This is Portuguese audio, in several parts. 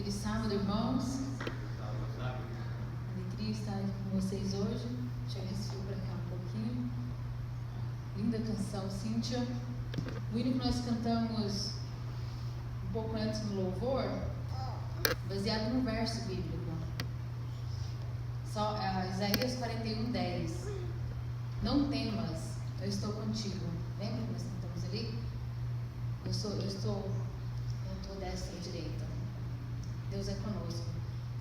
Feliz sábado, irmãos. Alegria estar aqui com vocês hoje. Deixa eu ver se eu para cá um pouquinho. Linda canção, Cíntia. O hino que nós cantamos um pouco antes no louvor, baseado no verso bíblico. Isaías 41:10. Não temas, eu estou contigo. Lembra que nós cantamos ali? Eu estou destra e direita. Deus é conosco.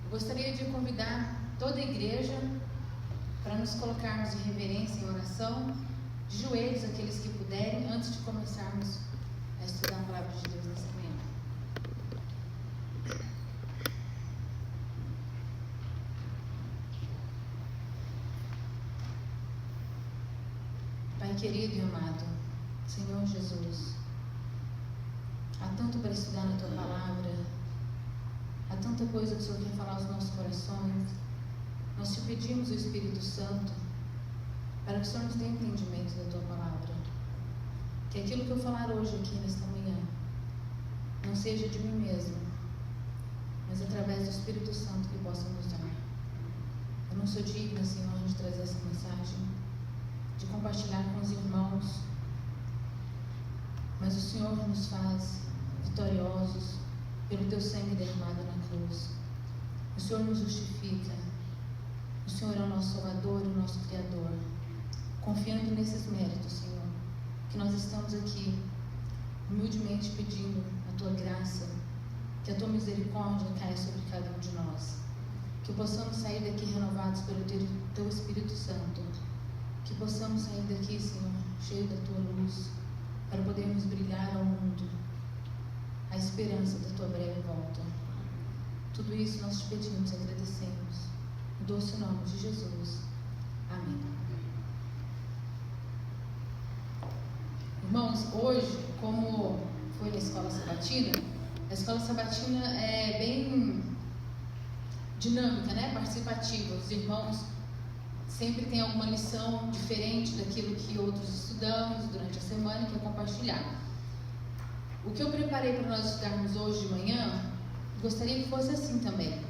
Eu gostaria de convidar toda a igreja para nos colocarmos em reverência e oração, de joelhos, aqueles que puderem, antes de começarmos a estudar a palavra de Deus nesta manhã. Pai querido e amado, Senhor Jesus, há tanto para estudar na Tua palavra, há tanta coisa que o Senhor quer falar aos nossos corações. Nós te pedimos o Espírito Santo para que o Senhor nos dê entendimento da Tua palavra. Que aquilo que eu falar hoje aqui nesta manhã não seja de mim mesmo, mas através do Espírito Santo que possa nos dar. Eu não sou digna, Senhor, de trazer essa mensagem, de compartilhar com os irmãos, mas o Senhor nos faz vitoriosos pelo Teu sangue derramado na cruz. O Senhor nos justifica. O Senhor é o nosso Salvador e o nosso Criador. Confiando nesses méritos, Senhor, que nós estamos aqui humildemente pedindo a Tua graça, que a Tua misericórdia caia sobre cada um de nós, que possamos sair daqui renovados pelo Teu Espírito Santo, que possamos sair daqui, Senhor, cheio da Tua luz, para podermos brilhar ao mundo a esperança da Tua breve volta. Tudo isso nós te pedimos e agradecemos. Em doce nome de Jesus. Amém. Irmãos, hoje, como foi na escola sabatina, a escola sabatina é bem dinâmica, né? Participativa. Os irmãos sempre têm alguma lição diferente daquilo que outros estudamos durante a semana e quer compartilhar. O que eu preparei para nós estudarmos hoje de manhã, gostaria que fosse assim também,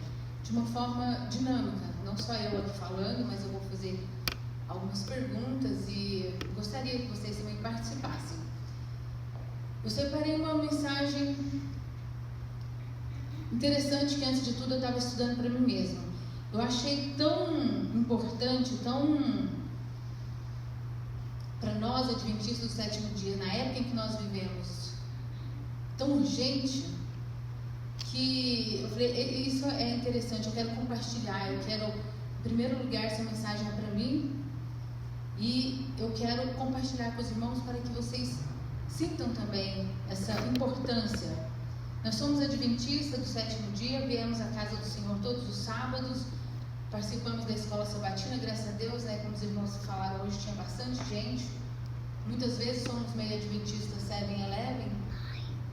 de uma forma dinâmica. Não só eu aqui falando, mas eu vou fazer algumas perguntas e gostaria que vocês também participassem. Eu separei uma mensagem interessante que, antes de tudo, eu estava estudando para mim mesma. Eu achei tão importante, para nós adventistas do sétimo dia, na época em que nós vivemos, tão urgente, que eu falei, isso é interessante, eu quero compartilhar, eu quero, em primeiro lugar, essa mensagem é para mim, e eu quero compartilhar com os irmãos para que vocês sintam também essa importância. Nós somos adventistas do sétimo dia, viemos à casa do Senhor todos os sábados, participamos da escola sabatina, graças a Deus, como os irmãos falaram hoje, tinha bastante gente. Muitas vezes somos meio adventistas 7-11,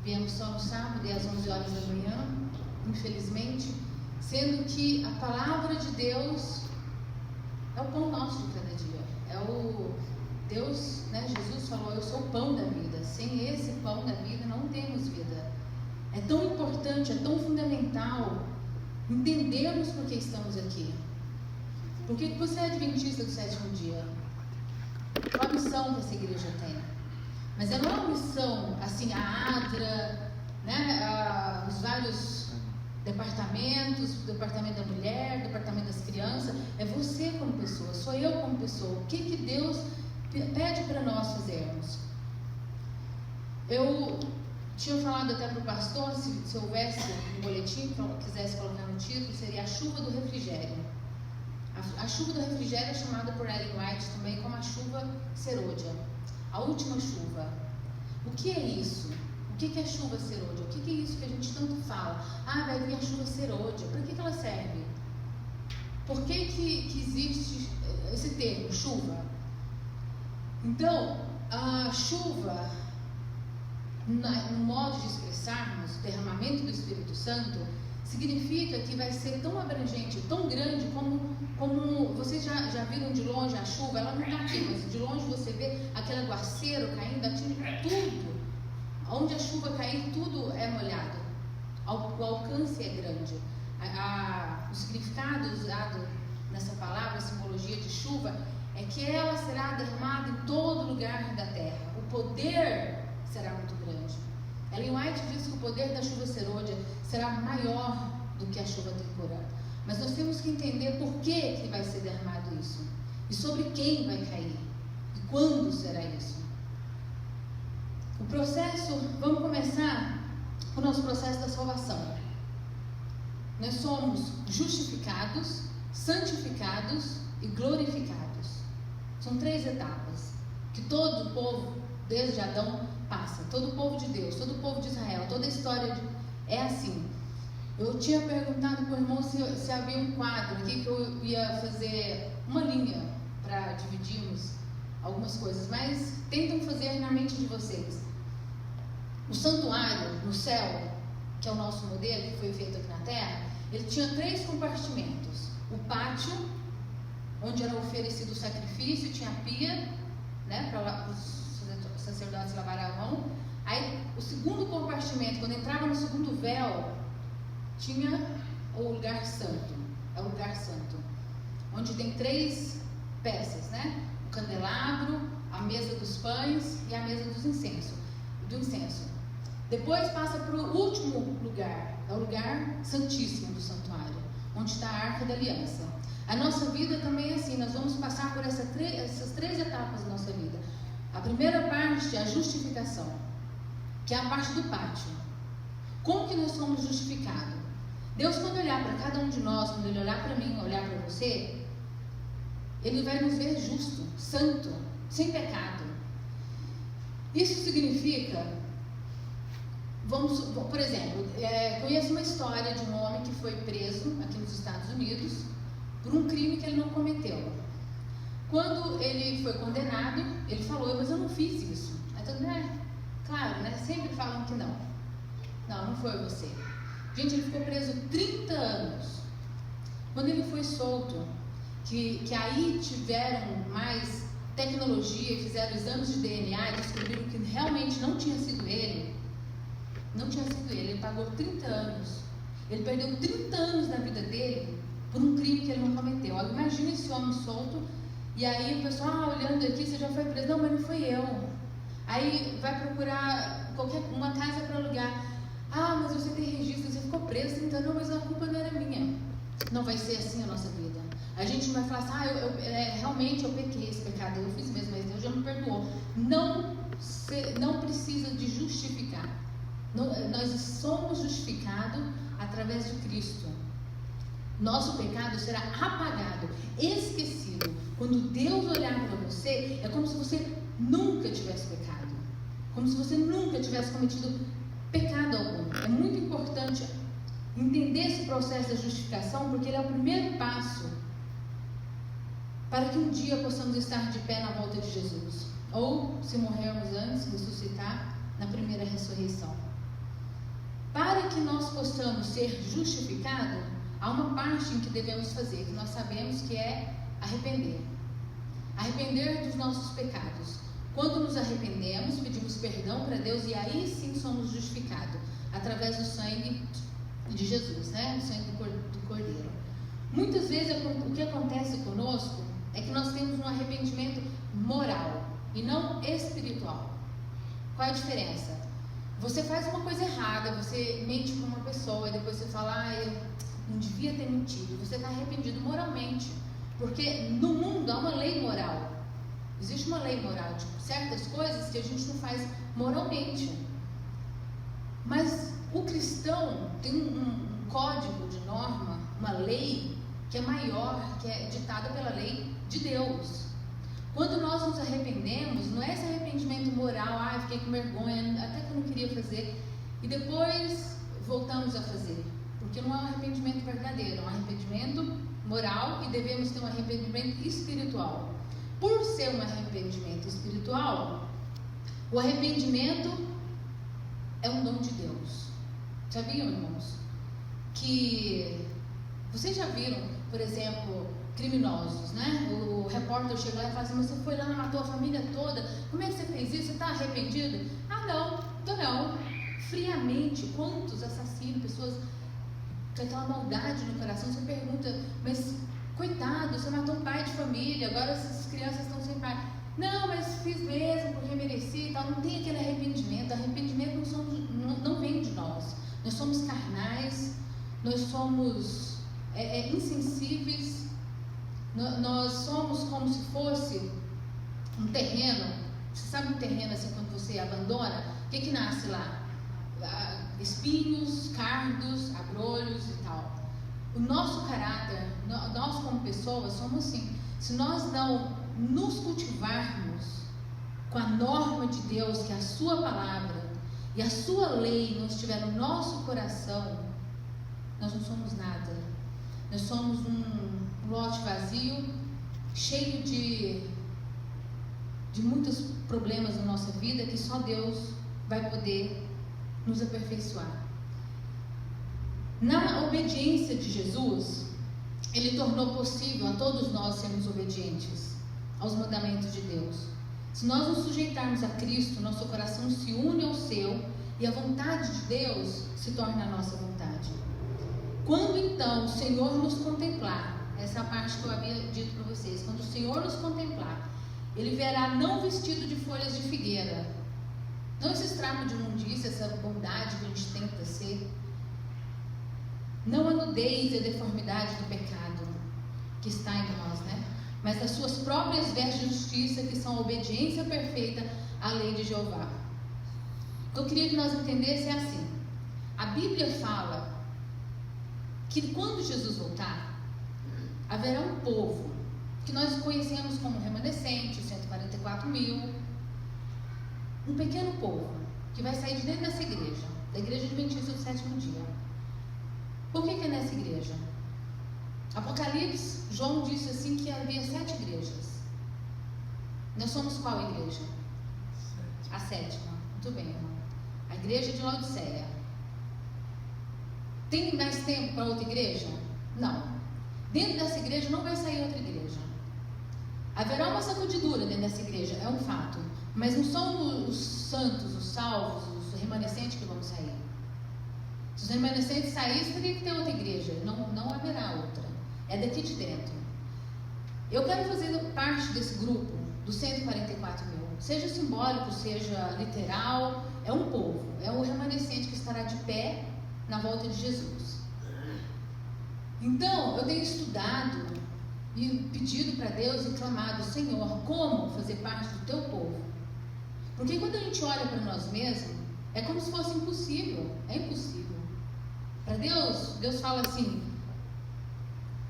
viemos só no sábado e às 11 horas da manhã, infelizmente, sendo que a palavra de Deus é o pão nosso de cada dia. É o Deus, Jesus falou, eu sou o pão da vida. Sem esse pão da vida não temos vida. É tão importante, é tão fundamental entendermos por que estamos aqui. Por que você é adventista do sétimo dia? Qual a missão que essa igreja tem? Mas não é uma missão assim, a ADRA, os vários departamentos, o departamento da mulher, o departamento das crianças. É você como pessoa, sou eu como pessoa. O que Deus pede para nós fazermos? Eu tinha falado até para o pastor, se houvesse um boletim, quisesse colocar no título, seria a chuva do refrigério. A chuva do refrigério é chamada por Ellen White também como a chuva serôdia. A última chuva. O que é isso? O que é chuva serôdia? O que é isso que a gente tanto fala? Vai vir a chuva serôdia. Para que ela serve? Por que existe esse termo, chuva? Então, a chuva, no modo de expressarmos o derramamento do Espírito Santo, significa que vai ser tão abrangente, tão grande, como vocês já viram de longe a chuva. Ela não está aqui, mas de longe você vê aquele aguaceiro caindo, atinge tudo. Onde a chuva cair, tudo é molhado. o alcance é grande. O significado usado nessa palavra, a simbologia de chuva, é que ela será derramada em todo lugar da terra. O poder será muito grande. Ellen White diz que o poder da chuva serôdia será maior do que a chuva temporã. Mas nós temos que entender por que vai ser derramado isso. E sobre quem vai cair. E quando será isso. O processo, vamos começar com o nosso processo da salvação. Nós somos justificados, santificados e glorificados. São 3 etapas que todo o povo, desde Adão, passa. Todo o povo de Deus, todo o povo de Israel, toda a história é assim. Eu tinha perguntado para o irmão se havia um quadro aqui que eu ia fazer uma linha para dividirmos algumas coisas, mas tentem fazer na mente de vocês. O santuário no céu, que é o nosso modelo, que foi feito aqui na terra, ele tinha 3 compartimentos. O pátio, onde era oferecido o sacrifício, tinha a pia, né, para os sacerdotes lavarem a mão. Aí, o segundo compartimento, quando entrava no segundo véu, tinha o lugar santo. É o lugar santo, onde tem 3 peças, né? O candelabro, a mesa dos pães e a mesa do incenso. Depois passa para o último lugar, é o lugar santíssimo do santuário, onde está a Arca da Aliança. A nossa vida também é assim, nós vamos passar por essas 3 etapas da nossa vida. A primeira parte é a justificação, que é a parte do pátio. Como que nós somos justificados? Deus, quando olhar para cada um de nós, quando Ele olhar para mim, olhar para você, Ele vai nos ver justo, santo, sem pecado. Isso significa, por exemplo, conheço uma história de um homem que foi preso aqui nos Estados Unidos por um crime que ele não cometeu. Quando ele foi condenado, ele falou, mas eu não fiz isso. Aí todo mundo, claro, né? Sempre falam que não. Não foi você. Gente, ele ficou preso 30 anos. Quando ele foi solto, que aí tiveram mais tecnologia e fizeram exames de DNA e descobriram que realmente não tinha sido ele. Não tinha sido ele pagou 30 anos. Ele perdeu 30 anos da vida dele por um crime que ele não cometeu. Imagina esse homem solto, e aí o pessoal, olhando aqui, você já foi preso. Não, mas não fui eu. Aí vai procurar uma casa para alugar. Mas você tem registro, você ficou preso 30 anos, mas a culpa não era minha. Não vai ser assim a nossa vida. A gente não vai falar assim, realmente eu pequei esse pecado, eu fiz mesmo, mas Deus já me perdoou. Não precisa de justificar. Nós somos justificados através de Cristo. Nosso pecado será apagado, esquecido. Quando Deus olhar para você, é como se você nunca tivesse pecado. Como se você nunca tivesse cometido pecado algum. É muito importante entender esse processo da justificação, porque ele é o primeiro passo para que um dia possamos estar de pé na volta de Jesus. Ou, se morrermos antes, ressuscitar na primeira ressurreição. Para que nós possamos ser justificados, há uma parte em que devemos fazer, que nós sabemos que é arrepender. Arrepender dos nossos pecados. Quando nos arrependemos, pedimos perdão para Deus e aí sim somos justificados, através do sangue de Jesus, né? O sangue do Cordeiro. Muitas vezes o que acontece conosco é que nós temos um arrependimento moral e não espiritual. Qual é a diferença? Você faz uma coisa errada, você mente para uma pessoa e depois você fala, eu não devia ter mentido. Você está arrependido moralmente, porque no mundo há uma lei moral. Existe uma lei moral, tipo, certas coisas que a gente não faz moralmente. Mas o cristão tem um código de norma, uma lei que é maior, que é ditada pela lei de Deus. Quando nós nos arrependemos, não é esse arrependimento moral, fiquei com vergonha, até que eu não queria fazer, e depois voltamos a fazer. Porque não é um arrependimento verdadeiro, é um arrependimento moral e devemos ter um arrependimento espiritual. Por ser um arrependimento espiritual, o arrependimento é um dom de Deus. Sabiam, irmãos? Que vocês já viram, por exemplo, criminosos, né? O repórter chega lá e fala assim, mas você foi lá e matou a família toda, como é que você fez isso? Você está arrependido? Não, tô não. friamente. Quantos assassinos, pessoas com aquela maldade no coração. Você pergunta, mas coitado, você matou um pai de família, agora essas crianças estão sem pai. Não, mas fiz mesmo porque mereci e tal. Não tem aquele arrependimento. Arrependimento não vem de nós. Nós somos carnais, nós somos insensíveis, nós somos como se fosse um terreno. Você sabe um terreno assim, quando você abandona, o que nasce lá? Espinhos, cardos, abrolhos e tal. O nosso caráter, nós como pessoas somos assim. Se nós não nos cultivarmos com a norma de Deus, que é a sua palavra, e a sua lei não estiver no nosso coração, nós não somos nada. Nós somos um lote vazio, cheio de muitos problemas na nossa vida, que só Deus vai poder nos aperfeiçoar. Na obediência de Jesus, Ele tornou possível a todos nós sermos obedientes aos mandamentos de Deus. Se nós nos sujeitarmos a Cristo, nosso coração se une ao seu e a vontade de Deus se torna a nossa vontade. Quando então o Senhor nos contemplar, essa é a parte que eu havia dito para vocês, quando o Senhor nos contemplar, Ele verá não vestido de folhas de figueira, não esse extremo de imundícia, essa bondade que a gente tenta ser, não a nudez e a deformidade do pecado que está em nós, né? Mas das suas próprias vestes de justiça, que são a obediência perfeita à lei de Jeová. O que eu queria que nós entendêssemos é assim: a Bíblia fala que quando Jesus voltar, haverá um povo que nós conhecemos como remanescente, 144 mil, um pequeno povo que vai sair de dentro dessa igreja, da igreja adventista do sétimo dia. Por que é nessa igreja? Apocalipse, João disse assim que havia 7 igrejas. Nós somos qual igreja? A 7ª. Muito bem, irmão. A igreja de Laodiceia. Tem mais tempo para outra igreja? Não. Dentro dessa igreja não vai sair outra igreja. Haverá uma sacudidura dentro dessa igreja, é um fato. Mas não são os santos, os salvos, os remanescentes que vão sair. Se os remanescentes saíssem, teria que ter outra igreja. Não haverá outra. É daqui de dentro. Eu quero fazer parte desse grupo dos 144 mil. Seja simbólico, seja literal, é um povo. É o remanescente que estará de pé na volta de Jesus. Então, eu tenho estudado e pedido para Deus e clamado: Senhor, como fazer parte do teu povo? Porque quando a gente olha para nós mesmos, é como se fosse impossível. É impossível. Para Deus fala assim,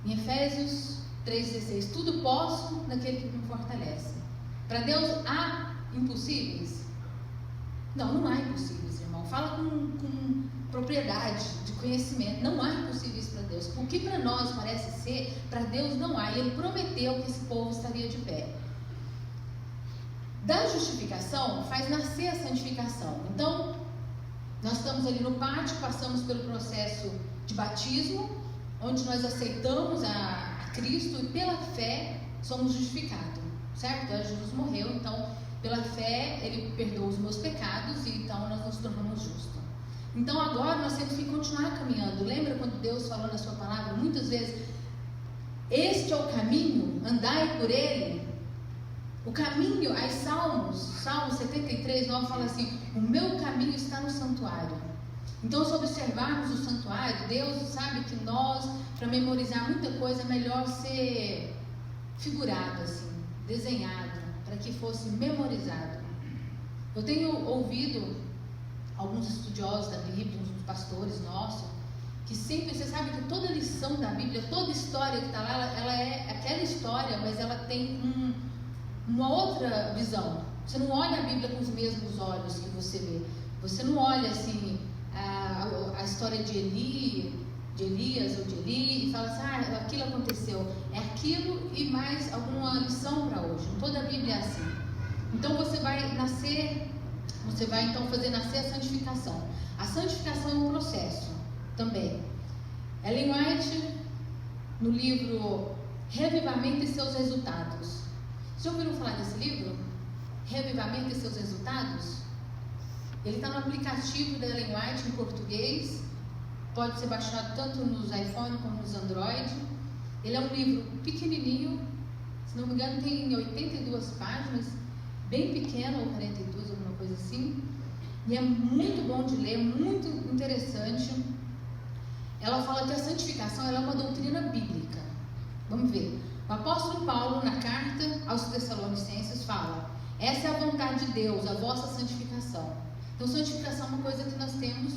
em Efésios 3,16: tudo posso naquele que me fortalece. Para Deus há impossíveis? Não há impossíveis, irmão. Fala com propriedade, de conhecimento. Não há impossíveis para Deus. O que para nós parece ser, para Deus não há. E Ele prometeu que esse povo estaria de pé. Da justificação faz nascer a santificação. Então, nós estamos ali no pátio, passamos pelo processo de batismo, onde nós aceitamos a Cristo e pela fé somos justificados, certo? Jesus morreu, então pela fé Ele perdoou os meus pecados e então nós nos tornamos justos. Então agora nós temos que continuar caminhando. Lembra quando Deus falou na sua palavra muitas vezes: este é o caminho, andai por ele? O caminho, as Salmo 73, 9 fala assim: o meu caminho está no santuário. Então, se observarmos o santuário, Deus sabe que nós, para memorizar muita coisa, é melhor ser figurado assim, desenhado, para que fosse memorizado. Eu tenho ouvido alguns estudiosos da Bíblia, uns pastores nossos, que sempre, você sabe que toda lição da Bíblia, toda história que está lá, ela é aquela história, mas ela tem uma outra visão. Você não olha a Bíblia com os mesmos olhos que você vê. Você não olha assim a história de Elias ou de Eli e fala assim: aquilo aconteceu. É aquilo e mais alguma lição para hoje. Toda a Bíblia é assim. Então você vai então fazer nascer a santificação. A santificação é um processo também. Ellen White, no livro Revivamento e seus resultados. Vocês já ouviram falar desse livro? Revivamento e seus resultados? Ele está no aplicativo da Ellen White em português. Pode ser baixado tanto nos iPhone como nos Android. Ele é um livro pequenininho. Se não me engano, tem 82 páginas. Bem pequeno, ou 42, alguma coisa assim. E é muito bom de ler, muito interessante. Ela fala que a santificação ela é uma doutrina bíblica. Vamos ver. O apóstolo Paulo, na carta aos Tessalonicenses, fala: essa é a vontade de Deus, a vossa santificação. Então, santificação é uma coisa que nós temos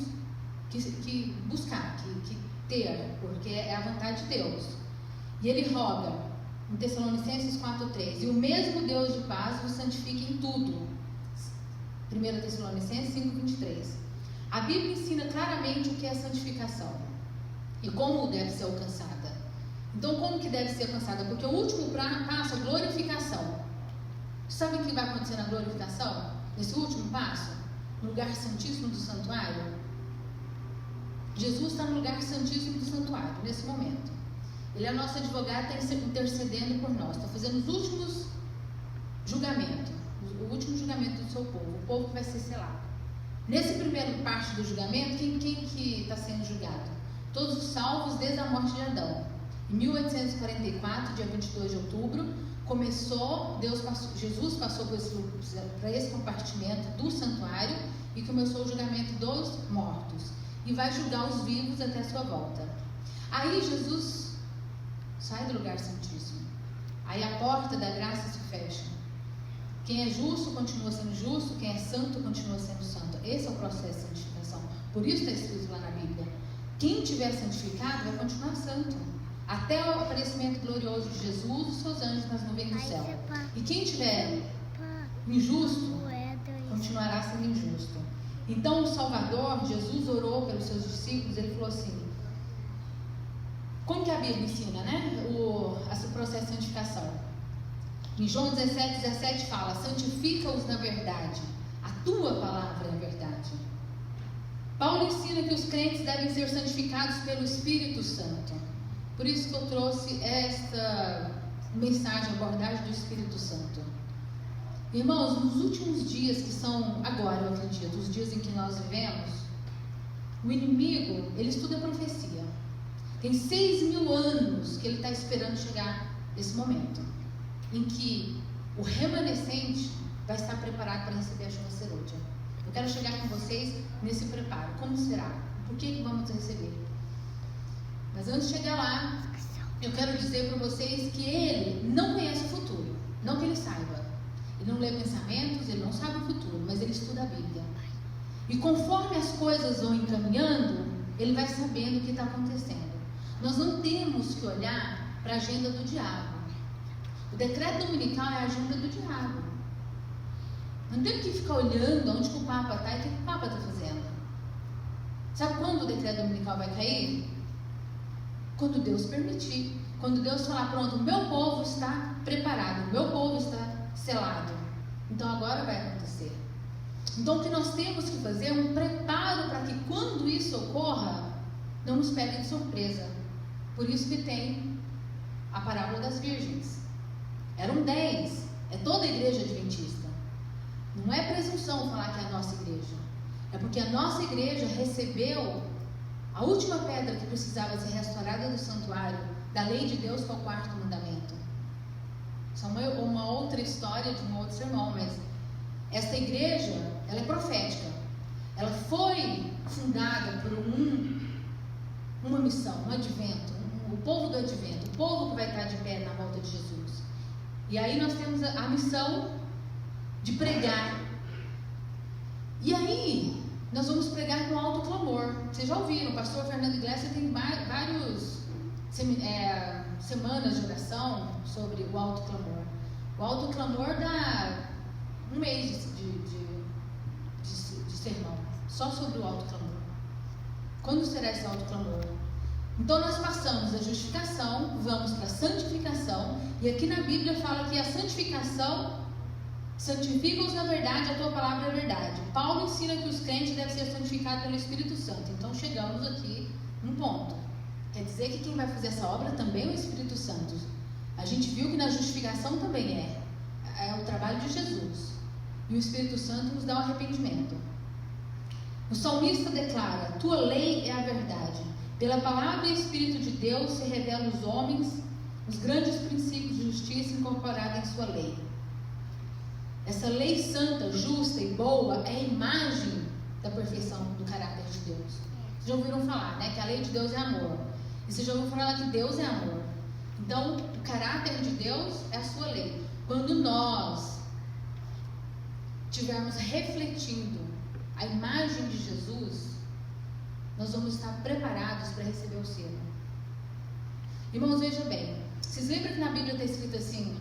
que buscar, que ter, porque é a vontade de Deus. E ele roga, em Tessalonicenses 4:3, e o mesmo Deus de paz vos santifique em tudo. 1 Tessalonicenses 5:23. A Bíblia ensina claramente o que é santificação e como deve ser alcançada. Então, como que deve ser alcançada? Porque o último passo é a glorificação. Sabe o que vai acontecer na glorificação? Nesse último passo, no lugar santíssimo do santuário. Jesus está no lugar santíssimo do santuário, nesse momento. Ele é nosso advogado, está intercedendo por nós, está fazendo os últimos julgamentos, o último julgamento do seu povo, o povo que vai ser selado. Nesse primeiro parte do julgamento, quem que está sendo julgado? Todos os salvos desde a morte de Adão. Em 1844, dia 22 de outubro, Jesus passou para esse compartimento do santuário e começou o julgamento dos mortos. E vai julgar os vivos até a sua volta. Aí Jesus sai do lugar santíssimo. Aí a porta da graça se fecha. Quem é justo continua sendo justo, quem é santo continua sendo santo. Esse é o processo de santificação. Por isso está escrito lá na Bíblia: quem tiver santificado vai continuar santo, até o aparecimento glorioso de Jesus e os seus anjos nas nuvens do céu. E quem tiver injusto continuará sendo injusto. Então o Salvador, Jesus, orou pelos seus discípulos. Ele falou assim, como que a Bíblia ensina, né? O processo de santificação. Em João 17:17 fala: santifica-os na verdade, a tua palavra é a verdade. Paulo ensina que os crentes devem ser santificados pelo Espírito Santo. Por isso que eu trouxe esta mensagem, abordagem do Espírito Santo. Irmãos, nos últimos dias, que são agora, eu acredito, os dias em que nós vivemos, o inimigo, ele estuda profecia. Tem 6.000 anos que ele está esperando chegar esse momento, em que o remanescente vai estar preparado para receber a chuva serôdia. Eu quero chegar com vocês nesse preparo. Como será? Por que vamos receber? Mas antes de chegar lá, eu quero dizer para vocês que ele não conhece o futuro. Não que ele saiba. Ele não lê pensamentos, ele não sabe o futuro, mas ele estuda a Bíblia. E conforme as coisas vão encaminhando, ele vai sabendo o que está acontecendo. Nós não temos que olhar para a agenda do diabo. O decreto dominical é a agenda do diabo. Não temos que ficar olhando onde que o Papa está e o que o Papa está fazendo. Sabe quando o decreto dominical vai cair? Quando Deus permitir. Quando Deus falar, pronto, o meu povo está preparado, o meu povo está selado. Então agora vai acontecer. Então o que nós temos que fazer é um preparo para que quando isso ocorra, não nos pegue de surpresa. Por isso que tem a parábola das virgens. Eram 10. É toda a igreja adventista. Não é presunção falar que é a nossa igreja. É porque a nossa igreja recebeu a última pedra que precisava ser restaurada do santuário, da lei de Deus, que é o 4º mandamento. Isso é uma outra história de um outro sermão, mas esta igreja, ela é profética. Ela foi fundada por uma missão, um advento, o povo do advento, o povo que vai estar de pé na volta de Jesus. E aí nós temos a missão de pregar. E aí nós vamos pregar com alto clamor. Vocês já ouviram, o pastor Fernando Iglesias tem vários semanas de oração sobre o alto clamor. O alto clamor dá um mês de sermão, só sobre o alto clamor. Quando será esse alto clamor? Então nós passamos da justificação, vamos para a santificação, e aqui na Bíblia fala que a santificação, santifica-os na verdade, a tua palavra é verdade. Paulo ensina que os crentes devem ser santificados pelo Espírito Santo. Então chegamos aqui num ponto. Quer dizer que quem vai fazer essa obra também é o Espírito Santo. A gente viu que na justificação também é o trabalho de Jesus. E o Espírito Santo nos dá o arrependimento. O salmista declara: tua lei é a verdade. Pela palavra e Espírito de Deus se revela aos homens os grandes princípios de justiça incorporados em sua lei. Essa lei santa, justa e boa é a imagem da perfeição do caráter de Deus. Vocês já ouviram falar, né? Que a lei de Deus é amor. E vocês já ouviram falar que Deus é amor. Então, o caráter de Deus é a sua lei. Quando nós estivermos refletindo a imagem de Jesus, nós vamos estar preparados para receber o selo. Irmãos, veja bem. Vocês lembram que na Bíblia está escrito assim,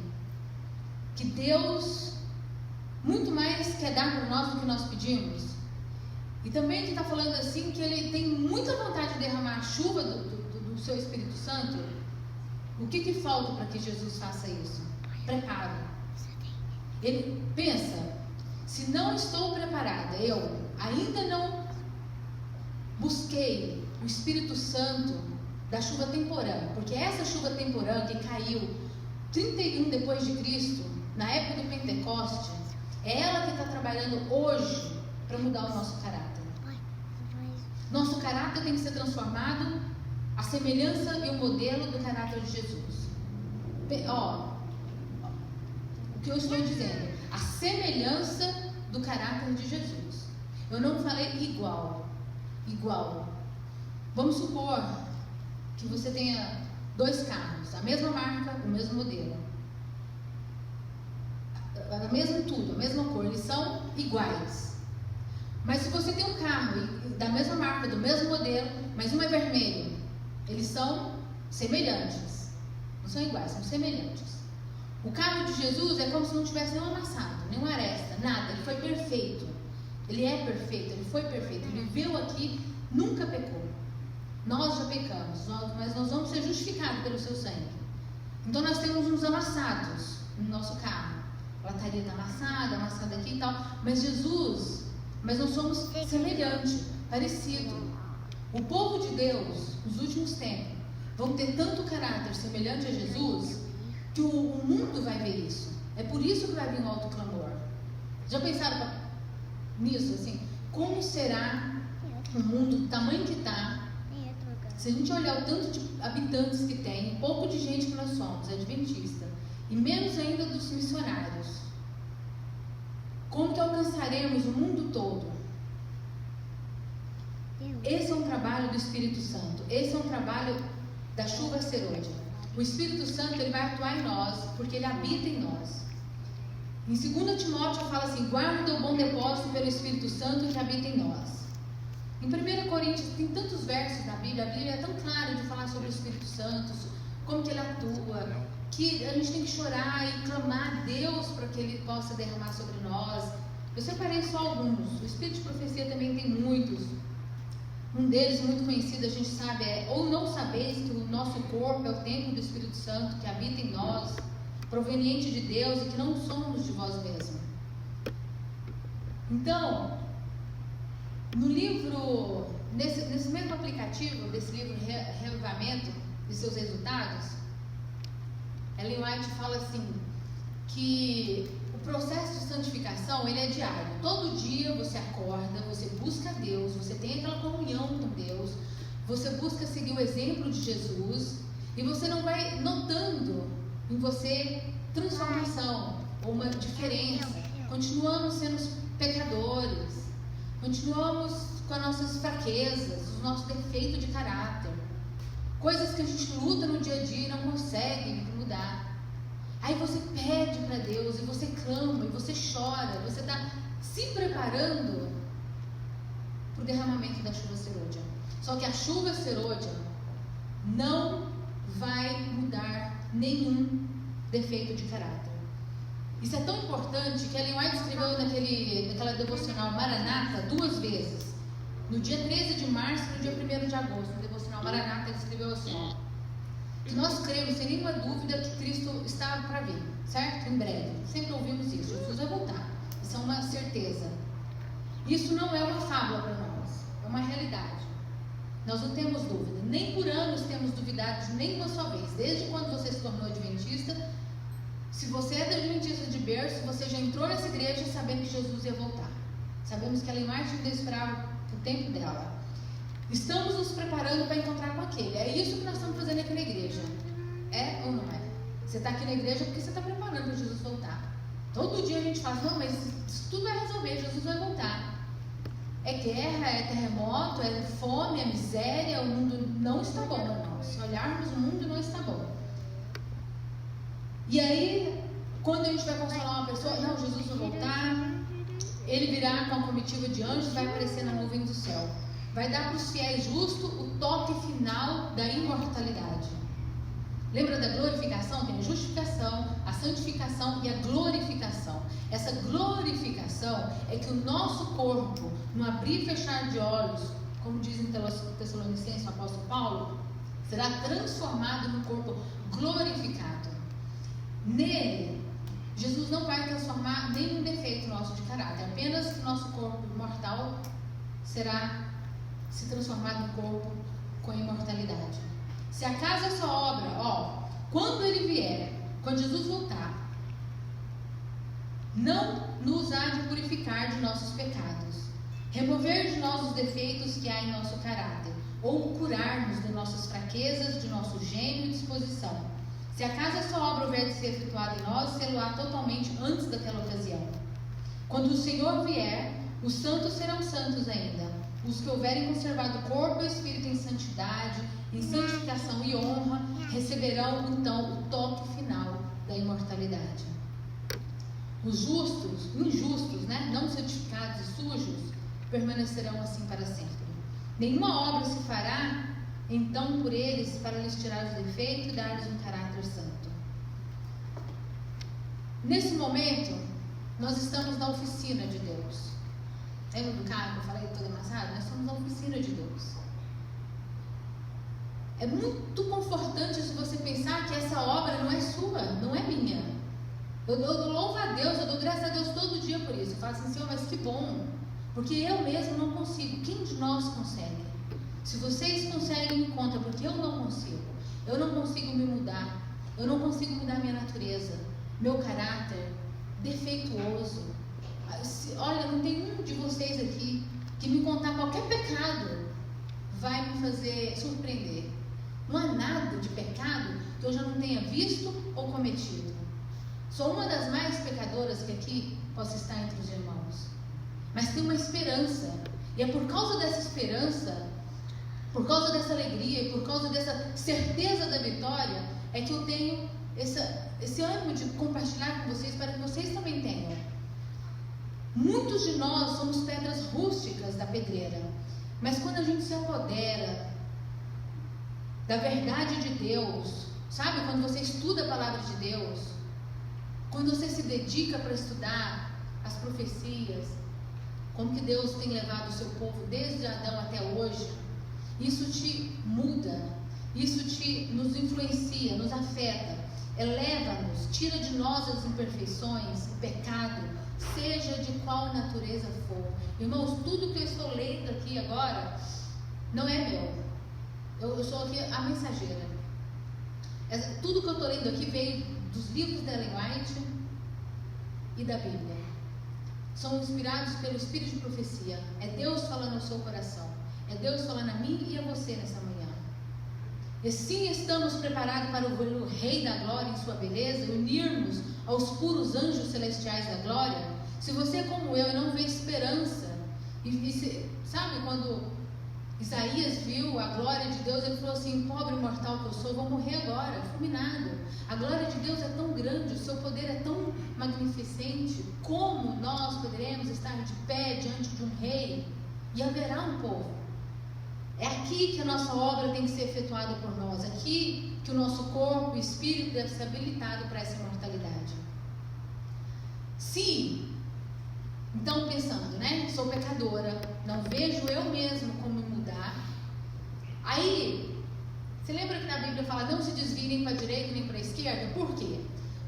que Deus muito mais quer dar para nós do que nós pedimos? E também que está falando assim, que Ele tem muita vontade de derramar a chuva do seu Espírito Santo. O que falta para que Jesus faça isso? Preparo. Ele pensa, se não estou preparada, eu ainda não busquei o Espírito Santo da chuva temporã, porque essa chuva temporã que caiu 31 depois de Cristo, na época do Pentecoste, é ela que está trabalhando hoje para mudar o nosso caráter. Nosso caráter tem que ser transformado à semelhança e o modelo do caráter de Jesus. O que eu estou dizendo? A semelhança do caráter de Jesus. Eu não falei igual. Vamos supor que você tenha 2 carros, a mesma marca, o mesmo modelo, a mesma tudo, a mesma cor, eles são iguais. Mas se você tem um carro da mesma marca, do mesmo modelo, mas um é vermelho, eles são semelhantes. Não são iguais, são semelhantes. O carro de Jesus é como se não tivesse nenhum amassado, nenhuma aresta, nada. Ele foi perfeito. Ele é perfeito, ele foi perfeito. Ele viveu aqui, nunca pecou. Nós já pecamos, mas nós vamos ser justificados pelo seu sangue. Então nós temos uns amassados no nosso carro. A lataria está amassada aqui e tal. Mas nós somos semelhantes, parecido. O povo de Deus, nos últimos tempos, vão ter tanto caráter semelhante a Jesus, que o mundo vai ver isso. É por isso que vai vir um alto clamor. Já pensaram nisso, assim? Como será o mundo do tamanho que está? Se a gente olhar o tanto de habitantes que tem, pouco de gente que nós somos, adventista, e menos ainda dos missionários, como que alcançaremos o mundo todo? Esse é um trabalho do Espírito Santo. Esse é um trabalho da chuva serôdia. O Espírito Santo, ele vai atuar em nós, porque ele habita em nós. Em 2 Timóteo fala assim: guarda o bom depósito pelo Espírito Santo que habita em nós. Em 1 Coríntios tem tantos versos na Bíblia, a Bíblia é tão clara de falar sobre o Espírito Santo, como que ele atua, que a gente tem que chorar e clamar a Deus para que ele possa derramar sobre nós. Eu separei só alguns. O Espírito de Profecia também tem muitos. Um deles, muito conhecido, a gente sabe, ou não sabeis que o nosso corpo é o templo do Espírito Santo que habita em nós, proveniente de Deus, e que não somos de vós mesmos. Então, no livro, nesse mesmo aplicativo, desse livro Reavivamento e seus resultados, Ellen White fala assim, que o processo de santificação, ele é diário. Todo dia você acorda, você busca Deus, você tem aquela comunhão com Deus, você busca seguir o exemplo de Jesus, e você não vai notando em você transformação, ou uma diferença. Continuamos sendo pecadores, continuamos com as nossas fraquezas, os nossos defeitos de caráter, coisas que a gente luta no dia a dia e não consegue mudar. Aí você pede para Deus, e você clama, e você chora, você está se preparando para o derramamento da chuva serôdia. Só que a chuva serôdia não vai mudar nenhum defeito de caráter. Isso é tão importante que Ellen White escreveu naquela devocional Maranata 2 vezes. No dia 13 de março e no dia 1º de agosto, no devocional Maranata, ele escreveu assim: que nós cremos sem nenhuma dúvida que Cristo está para vir, certo? Em breve. Sempre ouvimos isso. Jesus vai voltar. Isso é uma certeza. Isso não é uma fábula para nós. É uma realidade. Nós não temos dúvida. Nem por anos temos duvidado de nenhuma só vez. Desde quando você se tornou adventista, se você é adventista de berço, você já entrou nessa igreja sabendo que Jesus ia voltar. Sabemos que Ellen White ainda esperava o tempo dela. Estamos nos preparando para encontrar com aquele. É isso que nós estamos fazendo aqui na igreja. É ou não é? Você está aqui na igreja porque você está preparando para Jesus voltar. Todo dia a gente fala, não, mas isso tudo vai resolver, Jesus vai voltar. É guerra, é terremoto, é fome, é miséria, o mundo não está bom, irmãos. Se olharmos, o mundo não está bom. E aí, quando a gente vai consolar uma pessoa, não, Jesus vai voltar, ele virá com a comitiva de anjos, vai aparecer na nuvem do céu. Vai dar para os fiéis justos o toque final da imortalidade. Lembra da glorificação? Tem a justificação, a santificação e a glorificação. Essa glorificação é que o nosso corpo, no abrir e fechar de olhos, como diz em Tessalonicenses o apóstolo Paulo, será transformado num corpo glorificado. Nele, Jesus não vai transformar nenhum defeito nosso de caráter, apenas que nosso corpo mortal será se transformado num corpo com imortalidade. Se acaso essa obra, quando ele vier, quando Jesus voltar, não nos há de purificar de nossos pecados, remover de nós os defeitos que há em nosso caráter, ou curar-nos de nossas fraquezas, de nosso gênio e disposição. Se acaso essa obra houver de ser efetuada em nós, sê-lo-á totalmente antes daquela ocasião. Quando o Senhor vier, os santos serão santos ainda. Os que houverem conservado o corpo e o espírito em santidade, em santificação e honra, receberão então o toque final da imortalidade. Os justos, injustos, não santificados e sujos, permanecerão assim para sempre. Nenhuma obra se fará então por eles para lhes tirar os defeitos e dar-lhes um caráter santo. Nesse momento, nós estamos na oficina de Deus. Lembra do carro que eu falei todo amassado? Nós estamos na oficina de Deus. É muito confortante se você pensar que essa obra não é sua, não é minha. Eu louvo a Deus, eu dou graças a Deus todo dia por isso. Eu falo assim, Senhor, mas que bom, porque eu mesmo não consigo. Quem de nós consegue? Se vocês conseguem, me conta, porque eu não consigo. Eu não consigo me mudar. Eu não consigo mudar minha natureza, meu caráter defeituoso. Olha, não tem um de vocês aqui que me contar qualquer pecado vai me fazer surpreender. Não há nada de pecado que eu já não tenha visto ou cometido. Sou uma das mais pecadoras que aqui posso estar entre os irmãos. Mas tem uma esperança. E é por causa dessa esperança, por causa dessa alegria e por causa dessa certeza da vitória, é que eu tenho esse ânimo de compartilhar com vocês, para que vocês também tenham. Muitos de nós somos pedras rústicas da pedreira, mas quando a gente se apodera da verdade de Deus, sabe, quando você estuda a palavra de Deus, quando você se dedica para estudar as profecias, como que Deus tem levado o seu povo desde Adão até hoje, isso te muda, isso nos influencia, nos afeta, eleva-nos, tira de nós as imperfeições, o pecado, seja de qual natureza for. Irmãos, tudo que eu estou lendo aqui agora não é meu. Eu sou aqui a mensageira. Tudo que eu estou lendo aqui veio dos livros da Ellen White e da Bíblia. São inspirados pelo Espírito de profecia. É Deus falando ao seu coração. É Deus falando a mim e a você nessa manhã. E sim, estamos preparados para o Rei da Glória em sua beleza, unirmos aos puros anjos celestiais da glória. Se você é como eu e não vê esperança, sabe quando Isaías viu a glória de Deus, ele falou assim, pobre mortal que eu sou, vou morrer agora, fulminado. A glória de Deus é tão grande, o seu poder é tão magnificente, como nós poderemos estar de pé diante de um rei e haverá um povo? É aqui que a nossa obra tem que ser efetuada por nós, aqui que o nosso corpo e espírito deve ser habilitado para essa imortalidade. Se, então pensando, sou pecadora, não vejo eu mesmo como me mudar. Aí, você lembra que na Bíblia fala, não se desvie nem para a direita nem para a esquerda? Por quê?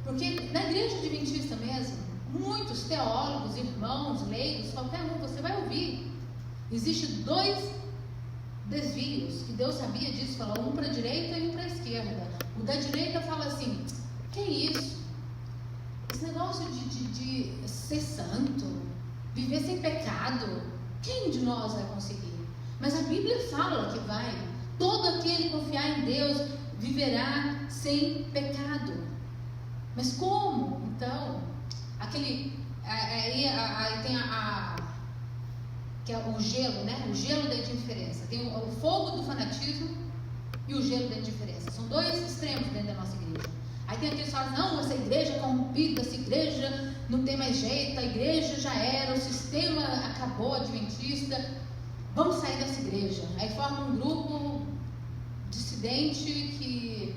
Porque na igreja adventista mesmo, muitos teólogos, irmãos, leigos, qualquer um, você vai ouvir, existe 2 desvios, que Deus sabia disso, falou um para a direita e um para a esquerda. O da direita fala assim, que isso? Esse negócio de ser santo, viver sem pecado, Quem de nós vai conseguir? Mas a Bíblia fala que vai. Todo aquele que confiar em Deus viverá sem pecado. Mas como? Então, aí tem que é o gelo, né? O gelo da indiferença. Tem o fogo do fanatismo e o gelo da indiferença. São dois extremos dentro da nossa igreja. Aí tem aqueles que falam, não, essa igreja é corrompida, essa igreja não tem mais jeito, a igreja já era, o sistema acabou, adventista, vamos sair dessa igreja. Aí forma um grupo dissidente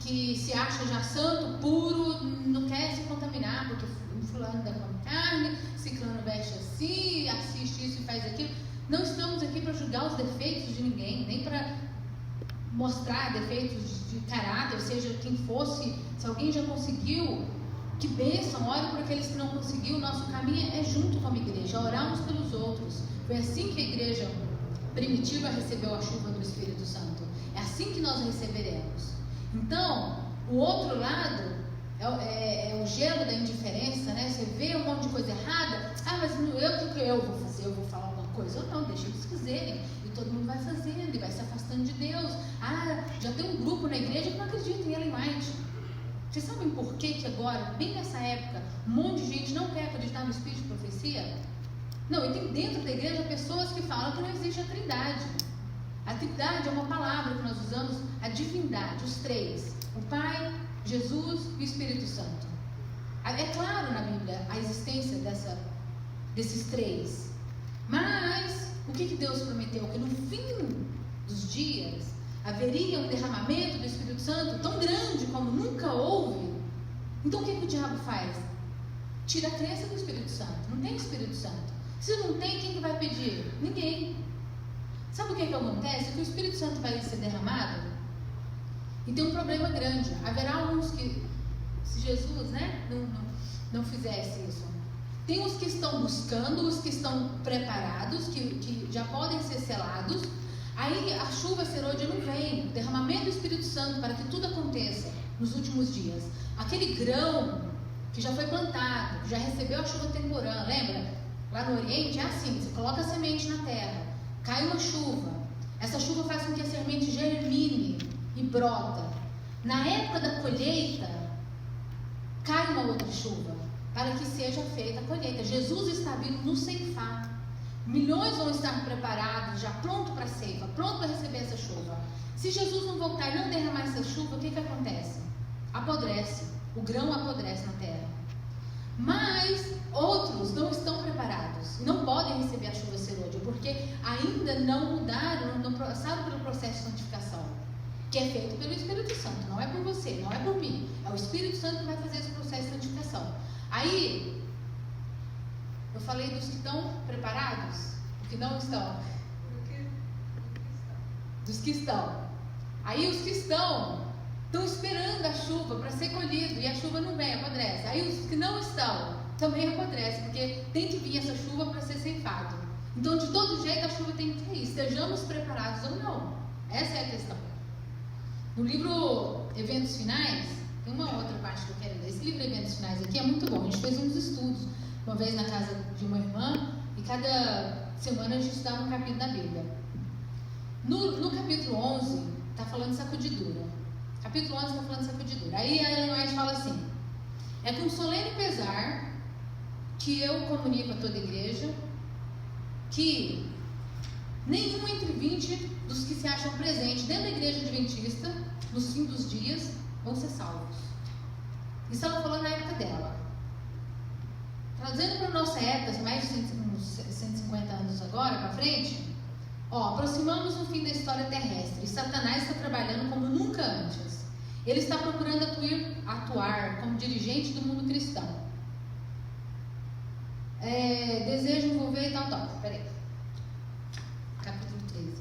que se acha já santo, puro, não quer se contaminar, porque fulano dá come carne, ciclano veste assim, assiste isso e faz aquilo. Não estamos aqui para julgar os defeitos de ninguém, nem para mostrar defeitos de caráter, seja quem fosse. Se alguém já conseguiu, que bênção, ore por aqueles que não conseguiu. Nosso caminho é junto com a igreja, orar uns pelos outros. Foi assim que a igreja primitiva recebeu a chuva do Espírito Santo. É assim que nós receberemos. Então, o outro lado é o gelo da indiferença, né? Você vê um monte de coisa errada, mas o que eu vou fazer? Eu vou falar alguma coisa? Ou não, deixa eles fazerem. E todo mundo vai fazendo e vai se afastando de Deus. Já tem um grupo na igreja que não acredita em Ellen White. Vocês sabem por que agora, bem nessa época, um monte de gente não quer acreditar no Espírito de profecia? Não, e tem dentro da igreja pessoas que falam que não existe a Trindade. A Trindade é uma palavra que nós usamos, a divindade, os três: o Pai, Jesus e o Espírito Santo. É claro na Bíblia a existência desses três. Mas o que Deus prometeu? Que no fim dos dias haveria um derramamento do Espírito Santo tão grande como nunca houve. Então o que o diabo faz? Tira a crença do Espírito Santo. Não tem Espírito Santo. Se não tem, quem que vai pedir? Ninguém. Sabe o que acontece? Que o Espírito Santo vai ser derramado e tem um problema grande. Haverá uns que, se Jesus, não fizesse isso, tem os que estão buscando, os que estão preparados, que já podem ser selados. Aí a chuva serôdia não vem, o derramamento do Espírito Santo para que tudo aconteça nos últimos dias. Aquele grão que já foi plantado, já recebeu a chuva temporã, lembra? Lá no Oriente é assim, você coloca a semente na terra, cai uma chuva, essa chuva faz com que a semente germine e brota. Na época da colheita, cai uma outra chuva, para que seja feita a colheita. Jesus está vindo nos ceifar. Milhões vão estar preparados, já pronto para a ceifa, pronto para receber essa chuva. Se Jesus não voltar e não derramar essa chuva, o que acontece? Apodrece, o grão apodrece na terra. Mas outros não estão preparados, não podem receber a chuva serôdia, porque ainda não mudaram, não passaram pelo processo de santificação, que é feito pelo Espírito Santo. Não é por você, não é por mim, é o Espírito Santo que vai fazer esse processo de santificação. Aí eu falei dos que estão preparados, os que não estão. Dos que estão. Aí os que estão esperando a chuva para ser colhido, e a chuva não vem, apodrece. Aí os que não estão também apodrecem, porque tem que vir essa chuva para ser ceifado. Então, de todo jeito, a chuva tem que ir. Estejamos preparados ou não. Essa é a questão. No livro Eventos Finais, tem uma outra parte que eu quero ler. Esse livro Eventos Finais aqui é muito bom. A gente fez uns estudos uma vez na casa de uma irmã, e cada semana a gente estudava um capítulo da Bíblia. No capítulo 11, está falando sacudidura. Capítulo 11 está falando sacudidura. Aí a Ellen White fala assim: é com solene pesar que eu comunico a toda a igreja que nenhum entre 20 dos que se acham presentes dentro da igreja adventista, nos fins dos dias, vão ser salvos. Isso ela falou na época dela. Trazendo para a nossa época, mais de 150 anos agora para frente, aproximamos o fim da história terrestre e Satanás está trabalhando como nunca antes. Ele está procurando atuar como dirigente do mundo cristão. Deseja envolver e tal. Peraí. Capítulo 13.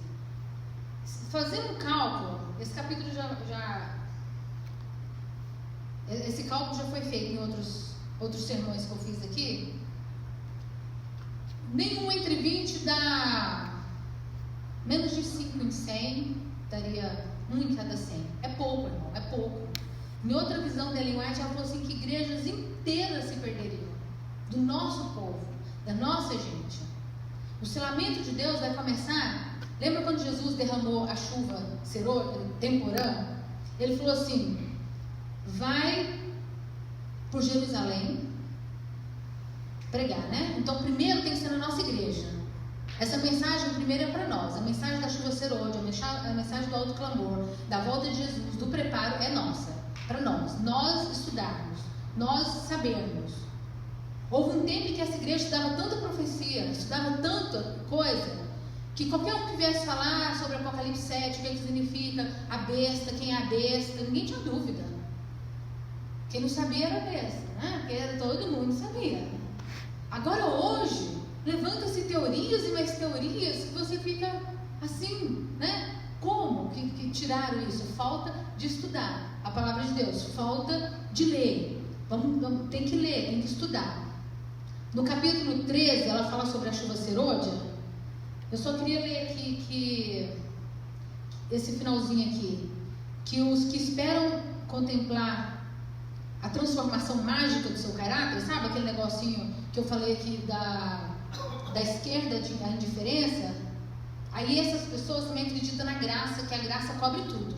Fazendo um cálculo, esse capítulo esse cálculo já foi feito em outros sermões que eu fiz aqui. Nenhum entre 20 dá menos de 5 em 100, daria 1 em cada 100. É pouco, irmão, é pouco. Em outra visão da Ellen White, ela falou assim que igrejas inteiras se perderiam, do nosso povo, da nossa gente. O selamento de Deus vai começar. Lembra quando Jesus derramou a chuva temporã? Ele falou assim: vai por Jerusalém pregar, né? Então primeiro tem que ser na nossa igreja. Essa mensagem primeiro é para nós. A mensagem da chuva serôdia, a mensagem do alto clamor, da volta de Jesus, do preparo é nossa, para nós estudarmos, nós sabermos. Houve um tempo que essa igreja estudava tanta profecia, estudava tanta coisa, que qualquer um que viesse falar sobre Apocalipse 7, o que significa a besta, quem é a besta, ninguém tinha dúvida. Quem não sabia era a besta, né? Porque todo mundo sabia. Agora hoje, levanta-se teorias e mais teorias que você fica assim, né? Como que tiraram isso? Falta de estudar a palavra de Deus, falta de ler. Tem que ler, tem que estudar. No capítulo 13, ela fala sobre a chuva serôdia. Eu só queria ler aqui que esse finalzinho aqui, que os que esperam contemplar a transformação mágica do seu caráter, sabe aquele negocinho que eu falei aqui da esquerda, a indiferença? Aí essas pessoas também acreditam na graça, que a graça cobre tudo.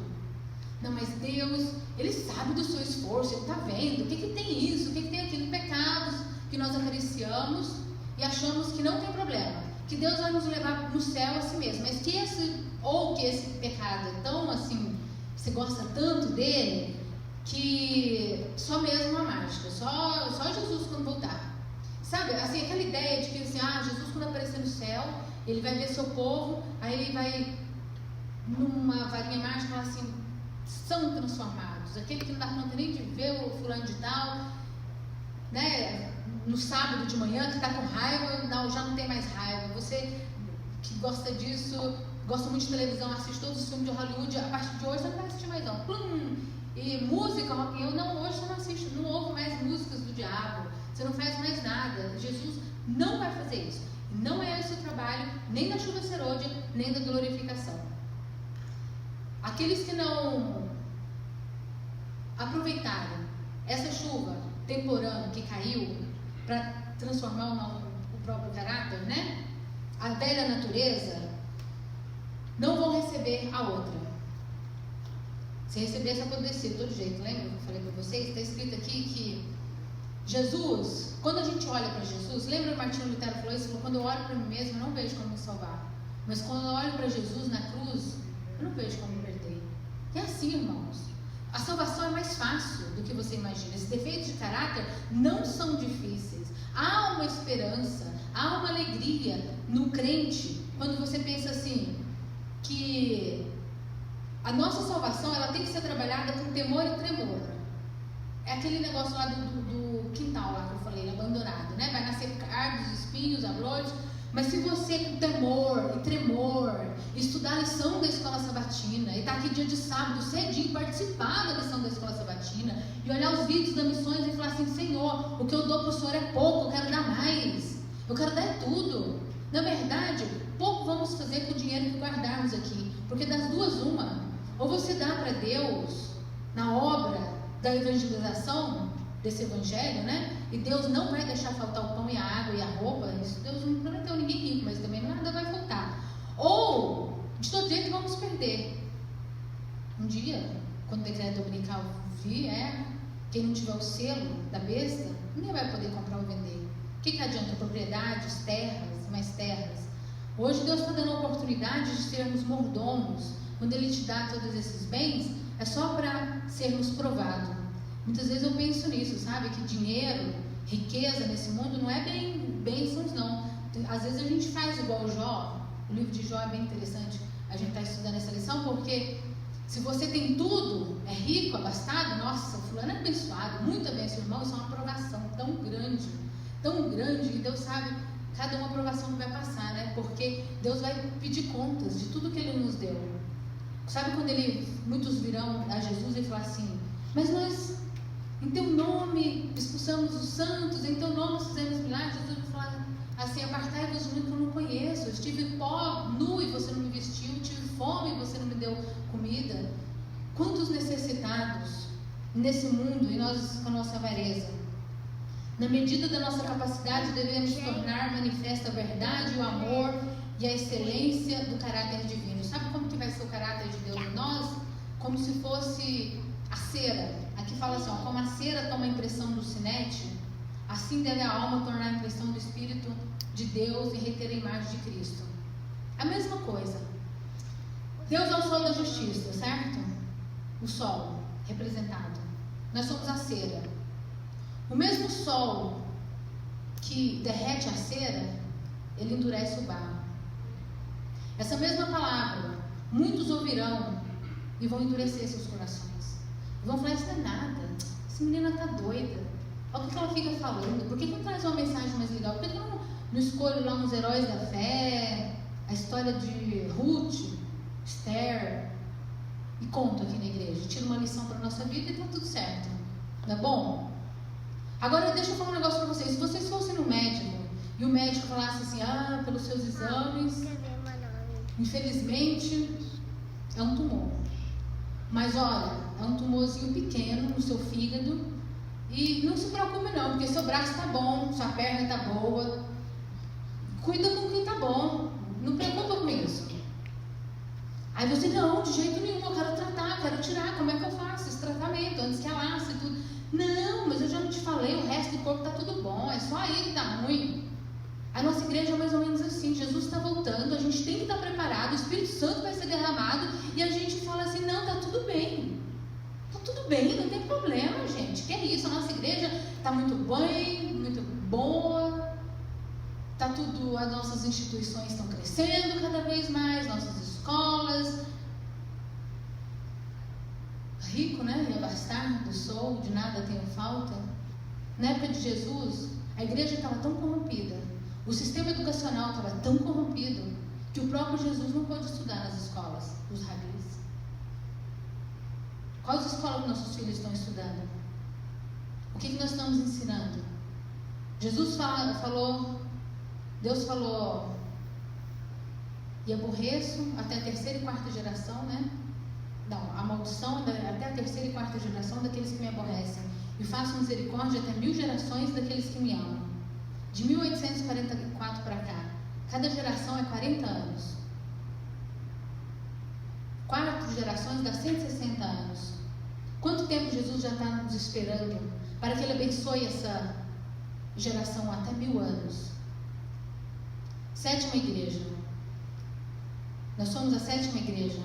Não, mas Deus, Ele sabe do seu esforço, Ele está vendo, o que tem isso, o que tem aquilo, pecados que nós acariciamos e achamos que não tem problema, que Deus vai nos levar no céu a si mesmo, mas que esse pecado é tão assim, você gosta tanto dele, que só mesmo a mágica, só Jesus quando voltar. Sabe, assim, aquela ideia de que assim, Jesus quando aparecer no céu, Ele vai ver seu povo, aí Ele vai numa varinha mágica falar assim, são transformados, aquele que não dá conta nem de ver o fulano de tal, né, no sábado de manhã, que está com raiva, já não tem mais raiva. Você que gosta disso, gosta muito de televisão, assiste todos os filmes de Hollywood, a partir de hoje você não vai assistir mais não. E música, rock and roll, não, hoje você não assiste, não ouve mais músicas do diabo, você não faz mais nada. Jesus não vai fazer isso. Não é esse o trabalho, nem da chuva serôdia, nem da glorificação. Aqueles que não aproveitaram essa chuva temporã que caiu para transformar o próprio caráter, né? A velha natureza, não vão receber a outra. Se recebesse, acontecia de todo jeito. Lembra que eu falei para vocês? Está escrito aqui que Jesus, quando a gente olha para Jesus, lembra que Martinho Lutero falou isso? Falou, quando eu olho para mim mesmo, eu não vejo como me salvar. Mas quando eu olho para Jesus na cruz, eu não vejo como me perder. É assim, irmãos. A salvação é mais fácil do que você imagina. Esses defeitos de caráter não são difíceis. Há uma esperança, há uma alegria no crente quando você pensa assim, que a nossa salvação ela tem que ser trabalhada com temor e tremor. É aquele negócio lá do quintal lá que eu falei, abandonado, né? Vai nascer cardos, espinhos, abrolhos. Mas se você com temor e tremor estudar a lição da escola sabatina e estar aqui dia de sábado cedinho, participar da lição da escola sabatina e olhar os vídeos das missões e falar assim, Senhor, o que eu dou para o Senhor é pouco, eu quero dar mais, eu quero dar tudo. Na verdade, pouco vamos fazer com o dinheiro que guardarmos aqui, porque das duas uma, ou você dá para Deus na obra da evangelização desse evangelho, né? E Deus não vai deixar faltar o pão e a água e a roupa. Isso Deus não prometeu ninguém rico, mas também nada vai faltar. Ou, de todo jeito, vamos perder. Um dia, quando o decreto dominical vier, quem não tiver o selo da besta, ninguém vai poder comprar ou vender. O que adianta? Propriedades, terras, mais terras. Hoje Deus está dando a oportunidade de sermos mordomos. Quando Ele te dá todos esses bens, é só para sermos provados. Muitas vezes eu penso nisso, sabe? Que dinheiro, riqueza nesse mundo não é bênçãos, não. Às vezes a gente faz igual o Jó. O livro de Jó é bem interessante. A gente está estudando essa lição porque se você tem tudo, é rico, abastado, nossa, fulano é abençoado, muito abençoado, irmão, isso é uma aprovação tão grande que Deus sabe cada uma aprovação que vai passar, né? Porque Deus vai pedir contas de tudo que Ele nos deu. Sabe quando muitos virão a Jesus e falar assim, mas nós em Teu nome expulsamos os santos, em Teu nome fizemos milagres. Jesus vai falar assim, apartai-vos de mim que eu não conheço. Eu estive nu e você não me vestiu, tive fome e você não me deu comida. Quantos necessitados nesse mundo e nós com a nossa avareza. Na medida da nossa capacidade, devemos tornar manifesta a verdade, o amor e a excelência do caráter divino. Sabe como que vai ser o caráter de Deus em nós? Como se fosse a cera. Aqui fala assim, ó, como a cera toma a impressão do sinete, assim deve a alma tornar a impressão do Espírito de Deus e reter a imagem de Cristo. A mesma coisa. Deus é o sol da justiça, certo? O sol representado. Nós somos a cera. O mesmo sol que derrete a cera, ele endurece o barro. Essa mesma palavra, muitos ouvirão e vão endurecer seus corações. Vão falar, isso não é nada. Essa menina está doida. Olha o que ela fica falando. Por que não traz uma mensagem mais legal? Por que não escolhe lá uns heróis da fé, a história de Ruth, Esther, e conta aqui na igreja? Tira uma lição para a nossa vida e está tudo certo. Não é bom? Agora deixa eu falar um negócio para vocês. Se vocês fossem no médico e o médico falasse assim, pelos seus exames, infelizmente é um tumor. Mas olha, é um tumorzinho pequeno no seu fígado. E não se preocupe não, porque seu braço está bom, sua perna está boa. Cuida com quem está bom. Não preocupa com isso. Aí você, não, de jeito nenhum, eu quero tratar, quero tirar. Como é que eu faço esse tratamento? Antes que alasse e tudo. Não, mas eu já não te falei, o resto do corpo está tudo bom. É só aí que está ruim. A nossa igreja é mais ou menos assim. Jesus está voltando, a gente tem que estar preparado. O Espírito Santo vai ser derramado. E a gente fala assim, não, está tudo bem. Tudo bem, não tem problema, gente. Que é isso? A nossa igreja está muito bem, muito boa. Tá tudo, as nossas instituições estão crescendo cada vez mais, nossas escolas. Rico, né? E abastado sou, de nada tenho falta. Na época de Jesus, a igreja estava tão corrompida, o sistema educacional estava tão corrompido, que o próprio Jesus não pôde estudar nas escolas, os rabis. Quais escolas que nossos filhos estão estudando? O que nós estamos ensinando? Jesus falou, Deus falou, e aborreço até a terceira e quarta geração, né? Não, a maldição até a terceira e quarta geração daqueles que me aborrecem. E faço misericórdia até 1000 gerações daqueles que me amam. De 1844 para cá, cada geração é 40 anos. 4 gerações dá 160 anos. Quanto tempo Jesus já está nos esperando para que Ele abençoe essa geração até 1000 anos? 7ª igreja. Nós somos a 7ª igreja.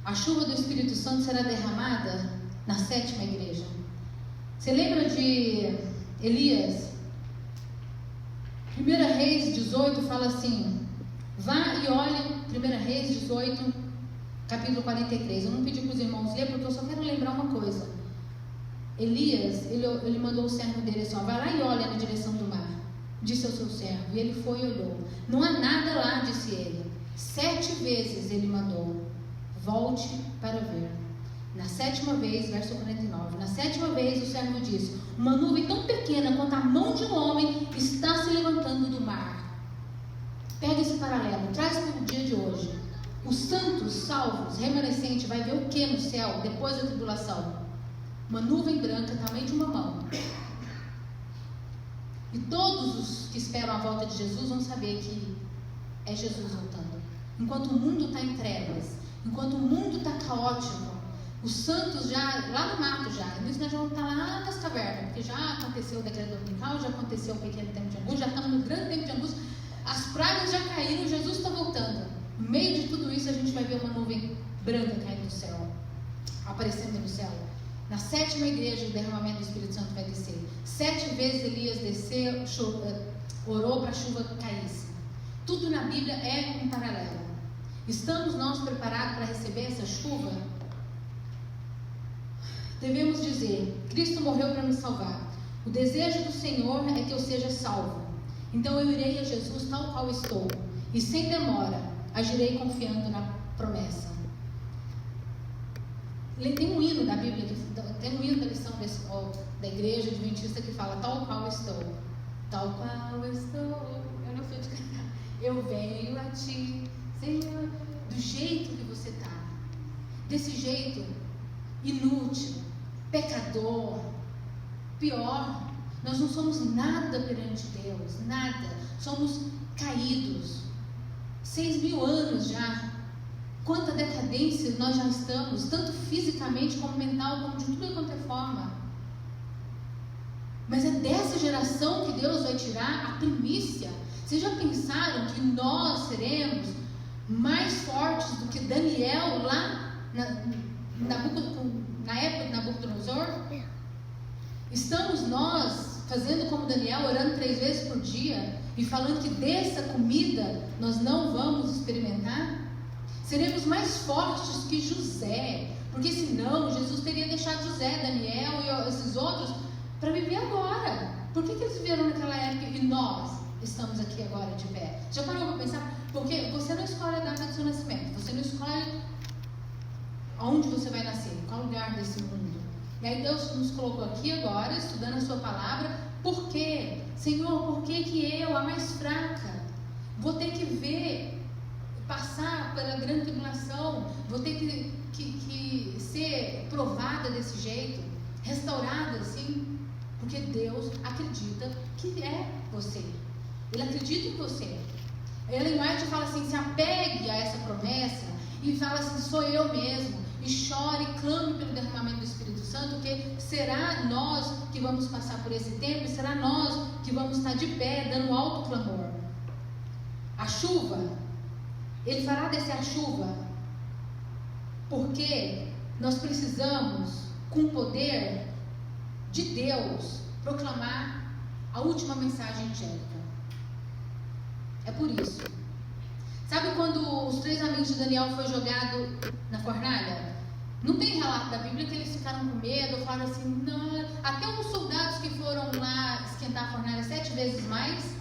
A chuva do Espírito Santo será derramada na 7ª igreja. Você lembra de Elias? 1 Reis 18 fala assim, vá e olhe, 1 Reis 18, capítulo 43. Eu não pedi para os irmãos ler, porque eu só quero lembrar uma coisa. Elias, ele mandou o servo dele assim, vai lá e olha na direção do mar, disse ao seu servo, e ele foi e olhou. Não há nada lá, disse ele. 7 vezes ele mandou, volte para ver. Na 7ª vez, verso 49, na 7ª vez o servo disse, uma nuvem tão pequena quanto a mão de um homem está se levantando do mar. Pega esse paralelo, traz para o dia de hoje. Os santos, salvos, remanescentes, vai ver o que no céu, depois da tribulação? Uma nuvem branca, tamanho de uma mão. E todos os que esperam a volta de Jesus vão saber que é Jesus voltando. Enquanto o mundo está em trevas, enquanto o mundo está caótico, os santos já, lá no mato já, nisso nós vamos estar lá nas cavernas, porque já aconteceu o decreto dominical, já aconteceu o pequeno tempo de angústia, já estamos no grande tempo de angústia, as pragas já caíram, Jesus está voltando. No meio de tudo isso a gente vai ver uma nuvem branca caindo do céu, aparecendo no céu. Na 7ª igreja o derramamento do Espírito Santo vai descer. 7 vezes Elias desceu, orou para a chuva caísse. Tudo na Bíblia é um paralelo. Estamos nós preparados para receber essa chuva? Devemos dizer, Cristo morreu para me salvar. O desejo do Senhor é que eu seja salvo. Então eu irei a Jesus tal qual estou, e sem demora agirei confiando na promessa. Tem um hino da Bíblia, tem um hino da lição da igreja adventista que fala tal qual estou, tal qual estou. Eu não sei de cantar. Eu venho a ti, Senhor, do jeito que você está, desse jeito inútil, pecador, pior. Nós não somos nada perante Deus, nada. Somos caídos. 6.000 anos já. Quanta decadência nós já estamos, tanto fisicamente como mental, como de tudo quanto é forma. Mas é dessa geração que Deus vai tirar a primícia. Vocês já pensaram que nós seremos mais fortes do que Daniel lá na época de Nabucodonosor? Estamos nós fazendo como Daniel, orando 3 vezes por dia e falando que dessa comida nós não vamos experimentar? Seremos mais fortes que José, porque senão Jesus teria deixado José, Daniel e esses outros para viver agora. Por que eles viveram naquela época e nós estamos aqui agora de pé? Já parou para pensar? Porque você não escolhe a data do seu nascimento, você não escolhe aonde você vai nascer, em qual lugar desse mundo. E aí Deus nos colocou aqui agora, estudando a sua palavra. Por quê? Senhor, por que eu, a mais fraca, vou ter que passar pela grande tribulação, vou ter que ser provada desse jeito, restaurada assim? Porque Deus acredita que é você. Ele acredita em você. Ellen White fala assim: se apegue a essa promessa e fala assim: sou eu mesmo. E chore e clame pelo derramamento do Espírito Santo, porque será nós que vamos passar por esse tempo, e será nós que vamos estar de pé, dando alto clamor. A chuva, Ele fará descer a chuva, porque nós precisamos, com o poder de Deus, proclamar a última mensagem angélica. É por isso. Sabe quando os 3 amigos de Daniel foi jogado na fornalha? Não tem relato da Bíblia que eles ficaram com medo, falaram assim, não. Até os soldados que foram lá esquentar a fornalha 7 vezes mais,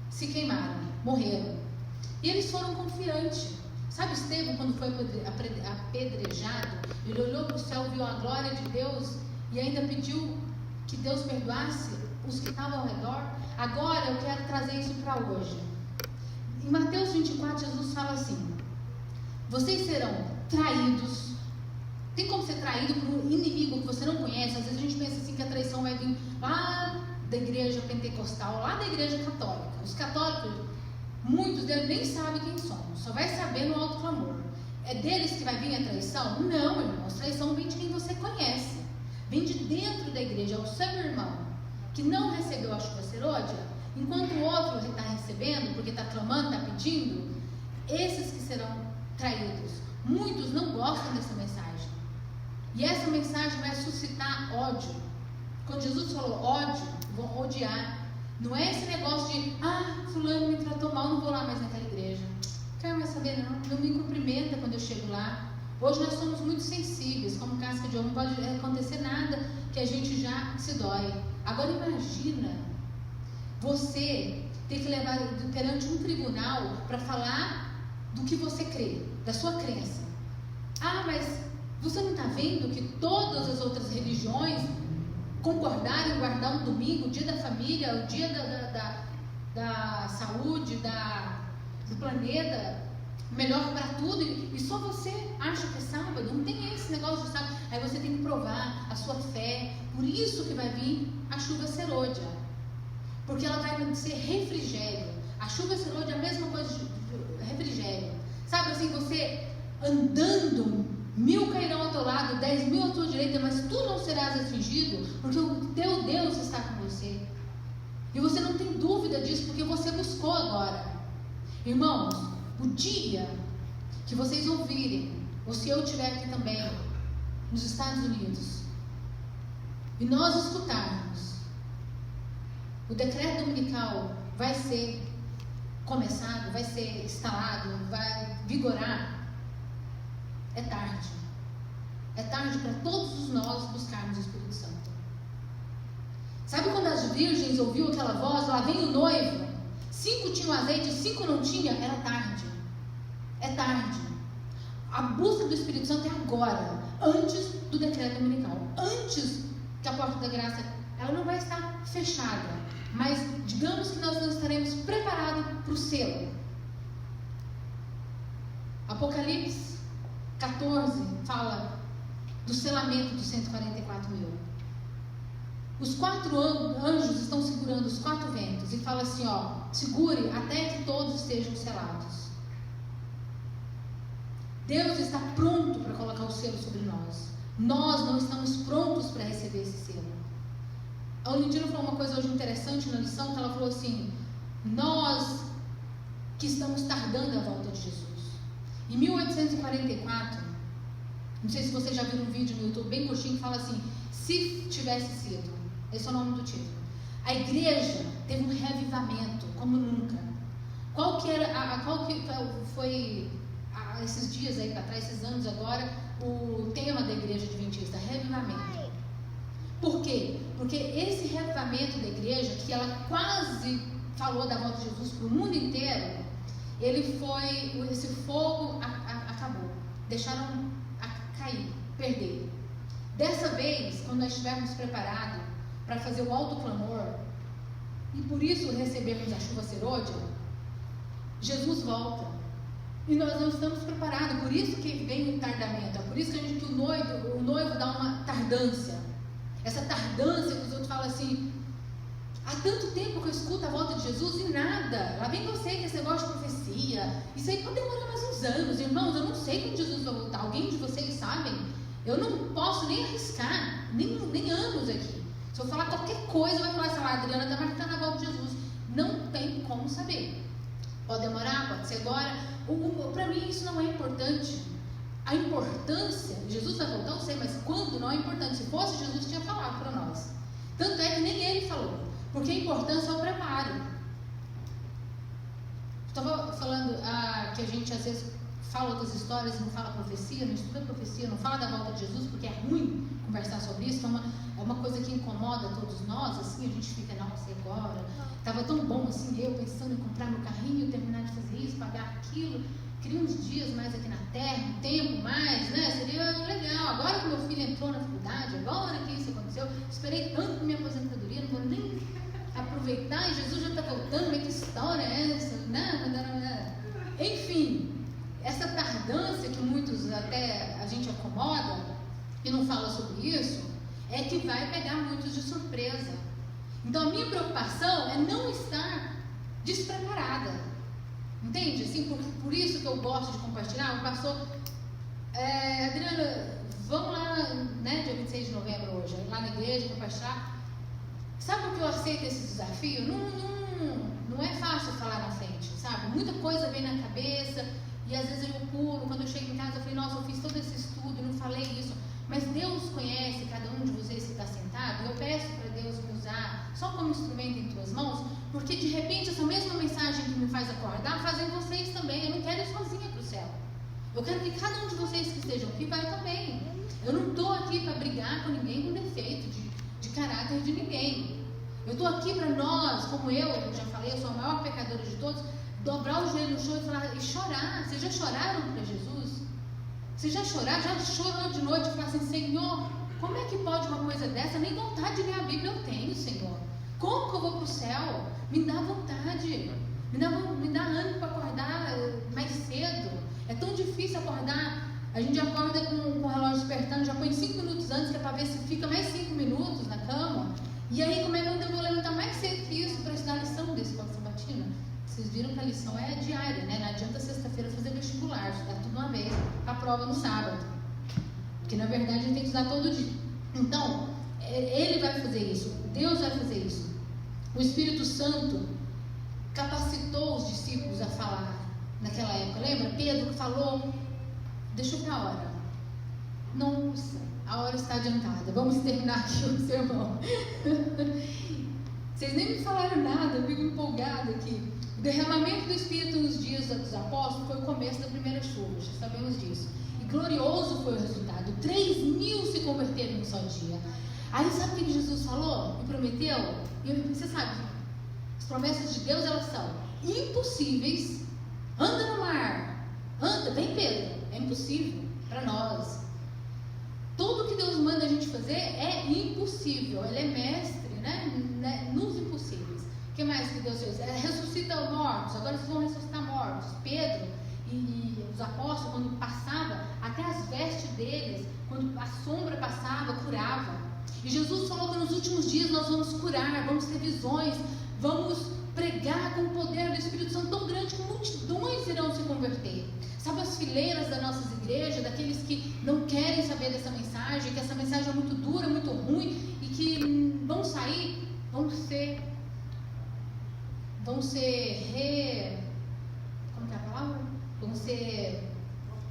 se queimaram, morreram. E eles foram confiantes. Sabe Estevão, quando foi apedrejado, ele olhou para o céu, viu a glória de Deus e ainda pediu que Deus perdoasse os que estavam ao redor? Agora eu quero trazer isso para hoje. Em Mateus 24, Jesus fala assim: vocês serão traídos. Tem como ser traído por um inimigo que você não conhece? Às vezes a gente pensa assim que a traição vai vir lá da igreja pentecostal, lá da igreja católica. Os católicos, muitos deles nem sabem quem somos, só vai saber no alto clamor. É deles que vai vir a traição? Não, irmãos, traição vem de quem você conhece, vem de dentro da igreja. É o seu irmão que não recebeu a chuva serôdia, enquanto o outro está recebendo, porque está clamando, está pedindo. Esses que serão traídos. Muitos não gostam dessa mensagem, e essa mensagem vai suscitar ódio. Quando Jesus falou ódio, vão odiar. Não é esse negócio de fulano me tratou mal, não vou lá mais naquela igreja, quero mais saber não me cumprimenta quando eu chego lá. Hoje nós somos muito sensíveis, como casca de ovo, não pode acontecer nada que a gente já se dói. Agora imagina você ter que levar perante um tribunal para falar do que você crê, da sua crença. Mas você não está vendo que todas as outras religiões concordaram em guardar um domingo, o dia da família, o dia da saúde, do planeta, melhor para tudo, e só você acha que é sábado? Não tem esse negócio de sábado. Aí você tem que provar a sua fé. Por isso que vai vir a chuva serôdia, porque ela vai ser refrigério. A chuva serôdia é a mesma coisa de refrigério. Sabe assim, você andando, 1000 cairão ao teu lado, 10.000 à tua direita, mas tu não serás atingido, porque o teu Deus está com você. E você não tem dúvida disso, porque você buscou agora. Irmãos, o dia que vocês ouvirem, ou se eu estiver aqui também, nos Estados Unidos, e nós escutarmos, o decreto dominical vai ser começado, vai ser instalado, vai vigorar, é tarde. É tarde para todos nós buscarmos o Espírito Santo. Sabe quando as virgens ouviram aquela voz, lá vem o noivo, 5 tinham azeite, 5 não tinha? Era tarde. É tarde. A busca do Espírito Santo é agora, antes do decreto dominical, antes que a porta da graça, ela não vai estar fechada, mas digamos que nós não estaremos preparados para o selo. Apocalipse 14 fala do selamento dos 144.000. Os 4 anjos estão segurando os 4 ventos e fala assim, ó, segure até que todos estejam selados. Deus está pronto para colocar o selo sobre nós. Nós não estamos prontos para receber esse selo. A Olindina falou uma coisa hoje interessante na lição, que ela falou assim, nós que estamos tardando a volta de Jesus. Em 1844, não sei se vocês já viram um vídeo no YouTube bem curtinho que fala assim, se tivesse sido, esse é o nome do título, a igreja teve um reavivamento como nunca. Qual que foi esses dias aí para trás, esses anos agora, o tema da igreja adventista, reavivamento. Por quê? Porque esse reavivamento da igreja, que ela quase falou da volta de Jesus para o mundo inteiro, esse fogo acabou, deixaram cair, perder. Dessa vez, quando nós estivermos preparados para fazer o alto clamor, e por isso recebermos a chuva serôdia, Jesus volta. E nós não estamos preparados, por isso que vem o tardamento, é por isso que o noivo dá uma tardância. Essa tardância que os outros falam assim, há tanto tempo que eu escuto a volta de Jesus e nada, lá vem você com esse negócio de profecia, isso aí pode demorar mais uns anos, irmãos, eu não sei quando Jesus vai voltar, alguém de vocês sabem? Eu não posso nem arriscar, nem anos aqui. Se eu falar qualquer coisa, vai falar, sei lá, a Adriana está marcando a volta de Jesus. Não tem como saber. Pode demorar, pode ser agora. Para mim isso não é importante. A importância, Jesus vai voltar, eu sei, mas quando não é importante. Se fosse, Jesus tinha falado para nós. Tanto é que nem ele falou, porque a importância é o preparo. Estava falando que a gente às vezes fala outras histórias e não fala profecia, não estuda profecia, não fala da volta de Jesus, porque é ruim conversar sobre isso, é uma coisa que incomoda todos nós, assim, a gente fica, nossa, e agora? Estava tão bom assim, eu pensando em comprar meu carrinho, terminar de fazer isso, pagar aquilo, queria uns dias mais aqui na terra, um tempo mais, né, seria legal, agora que meu filho entrou na faculdade, agora que isso aconteceu, esperei tanto para minha aposentadoria, não vou nem aproveitar, e Jesus já está voltando, mas que história é essa, né? Enfim, essa tardância que muitos até a gente acomoda e não fala sobre isso, é que vai pegar muitos de surpresa. Então a minha preocupação é não estar despreparada, entende? Assim, por isso que eu gosto de compartilhar. O pastor Adriana, vamos lá, né, dia 26 de novembro hoje, lá na igreja, compartilhar. Sabe por que eu aceito esse desafio? Não é fácil falar na frente, sabe? Muita coisa vem na cabeça e às vezes eu pulo. Quando eu chego em casa eu falei, nossa, eu fiz todo esse estudo e não falei isso. Mas Deus conhece cada um de vocês que está sentado. Eu peço para Deus me usar só como instrumento em tuas mãos, porque de repente essa mesma mensagem que me faz acordar, fazem vocês também. Eu não quero ir sozinha para o céu. Eu quero que cada um de vocês que estejam aqui vai também. Eu não estou aqui para brigar com ninguém com defeito de caráter de ninguém. Eu estou aqui para nós, como eu já falei, eu sou a maior pecadora de todos, dobrar o joelho no chão e chorar. Vocês já choraram para Jesus? Você já choraram? Já chorou de noite e falou assim, Senhor, como é que pode uma coisa dessa? Nem vontade de ler a Bíblia eu tenho, Senhor. Como que eu vou para o céu? Me dá vontade. Me dá ânimo para acordar mais cedo. É tão difícil acordar. A gente acorda com o relógio despertando, já põe 5 minutos antes, que é para ver se fica mais 5 minutos na cama. E aí, como é que eu vou levantar mais cedo que isso para estudar a lição desse Escola Sabatina? Vocês viram que a lição é diária, né? Não adianta sexta-feira fazer vestibular, estudar tudo uma vez, a prova no sábado. Porque na verdade a gente tem que estudar todo dia. Então, Ele vai fazer isso, Deus vai fazer isso. O Espírito Santo capacitou os discípulos a falar naquela época. Lembra? Pedro falou, deixa eu ver a hora. Nossa, a hora está adiantada. Vamos terminar aqui o sermão. Vocês nem me falaram nada, eu fico empolgada aqui. O derramamento do Espírito nos dias dos apóstolos foi o começo da primeira chuva, já sabemos disso. E glorioso foi o resultado. 3.000 se converteram em um só dia. Aí sabe o que Jesus falou? E prometeu? E você sabe, as promessas de Deus, elas são impossíveis. Anda no mar. Anda, vem Pedro. É impossível para nós. Tudo que Deus manda a gente fazer é impossível. Ele é mestre, né? Nos impossíveis. O que mais que Deus fez? Ressuscita mortos. Agora vocês vão ressuscitar mortos. Pedro e os apóstolos, quando passava, até as vestes deles, quando a sombra passava, curava. E Jesus falou que nos últimos dias nós vamos curar, vamos ter visões, vamos pregar com o poder do Espírito Santo tão grande que multidões irão se converter. Sabe as fileiras das nossas igrejas, daqueles que não querem saber dessa mensagem, que essa mensagem é muito dura, muito ruim, e que vão sair, como que é a palavra?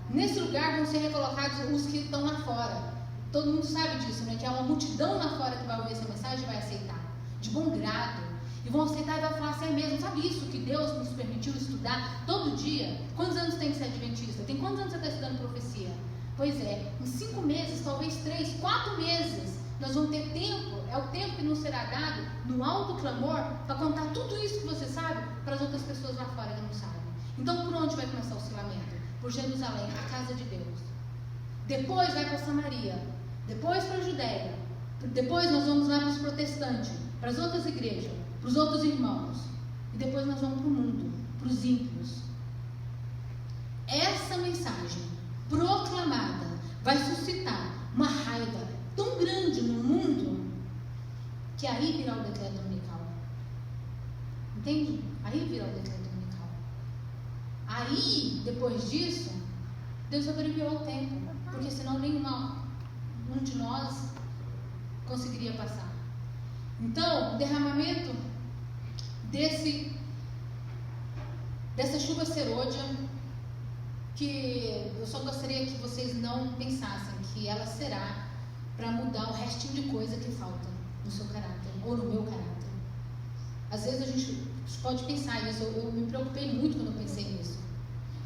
Nesse lugar vão ser recolocados os que estão lá fora. Todo mundo sabe disso, né? Que há uma multidão lá fora que vai ouvir essa mensagem e vai aceitar, de bom grado. E vão aceitar e vai falar assim, é mesmo, sabe isso que Deus nos permitiu estudar todo dia? Quantos anos tem que ser adventista? Tem quantos anos você está estudando profecia? Pois é, em 5 meses, talvez 3, 4 meses, nós vamos ter tempo, é o tempo que nos será dado, no alto clamor, para contar tudo isso que você sabe para as outras pessoas lá fora que não sabem. Então, por onde vai começar o seu lamento? Por Jerusalém, a casa de Deus. Depois vai para Samaria, depois para a Judéia, depois nós vamos lá para os protestantes, para as outras igrejas, para os outros irmãos, e depois nós vamos para o mundo, para os ímpios. Essa mensagem proclamada vai suscitar uma raiva tão grande no mundo que aí virá o decreto dominical. Entende? Aí virá o decreto dominical. Aí, depois disso, Deus abreviou o tempo, porque senão um de nós conseguiria passar. Então, o derramamento dessa chuva serôdia, que eu só gostaria que vocês não pensassem que ela será para mudar o restinho de coisa que falta no seu caráter, ou no meu caráter. Às vezes a gente pode pensar isso, eu me preocupei muito quando eu pensei nisso.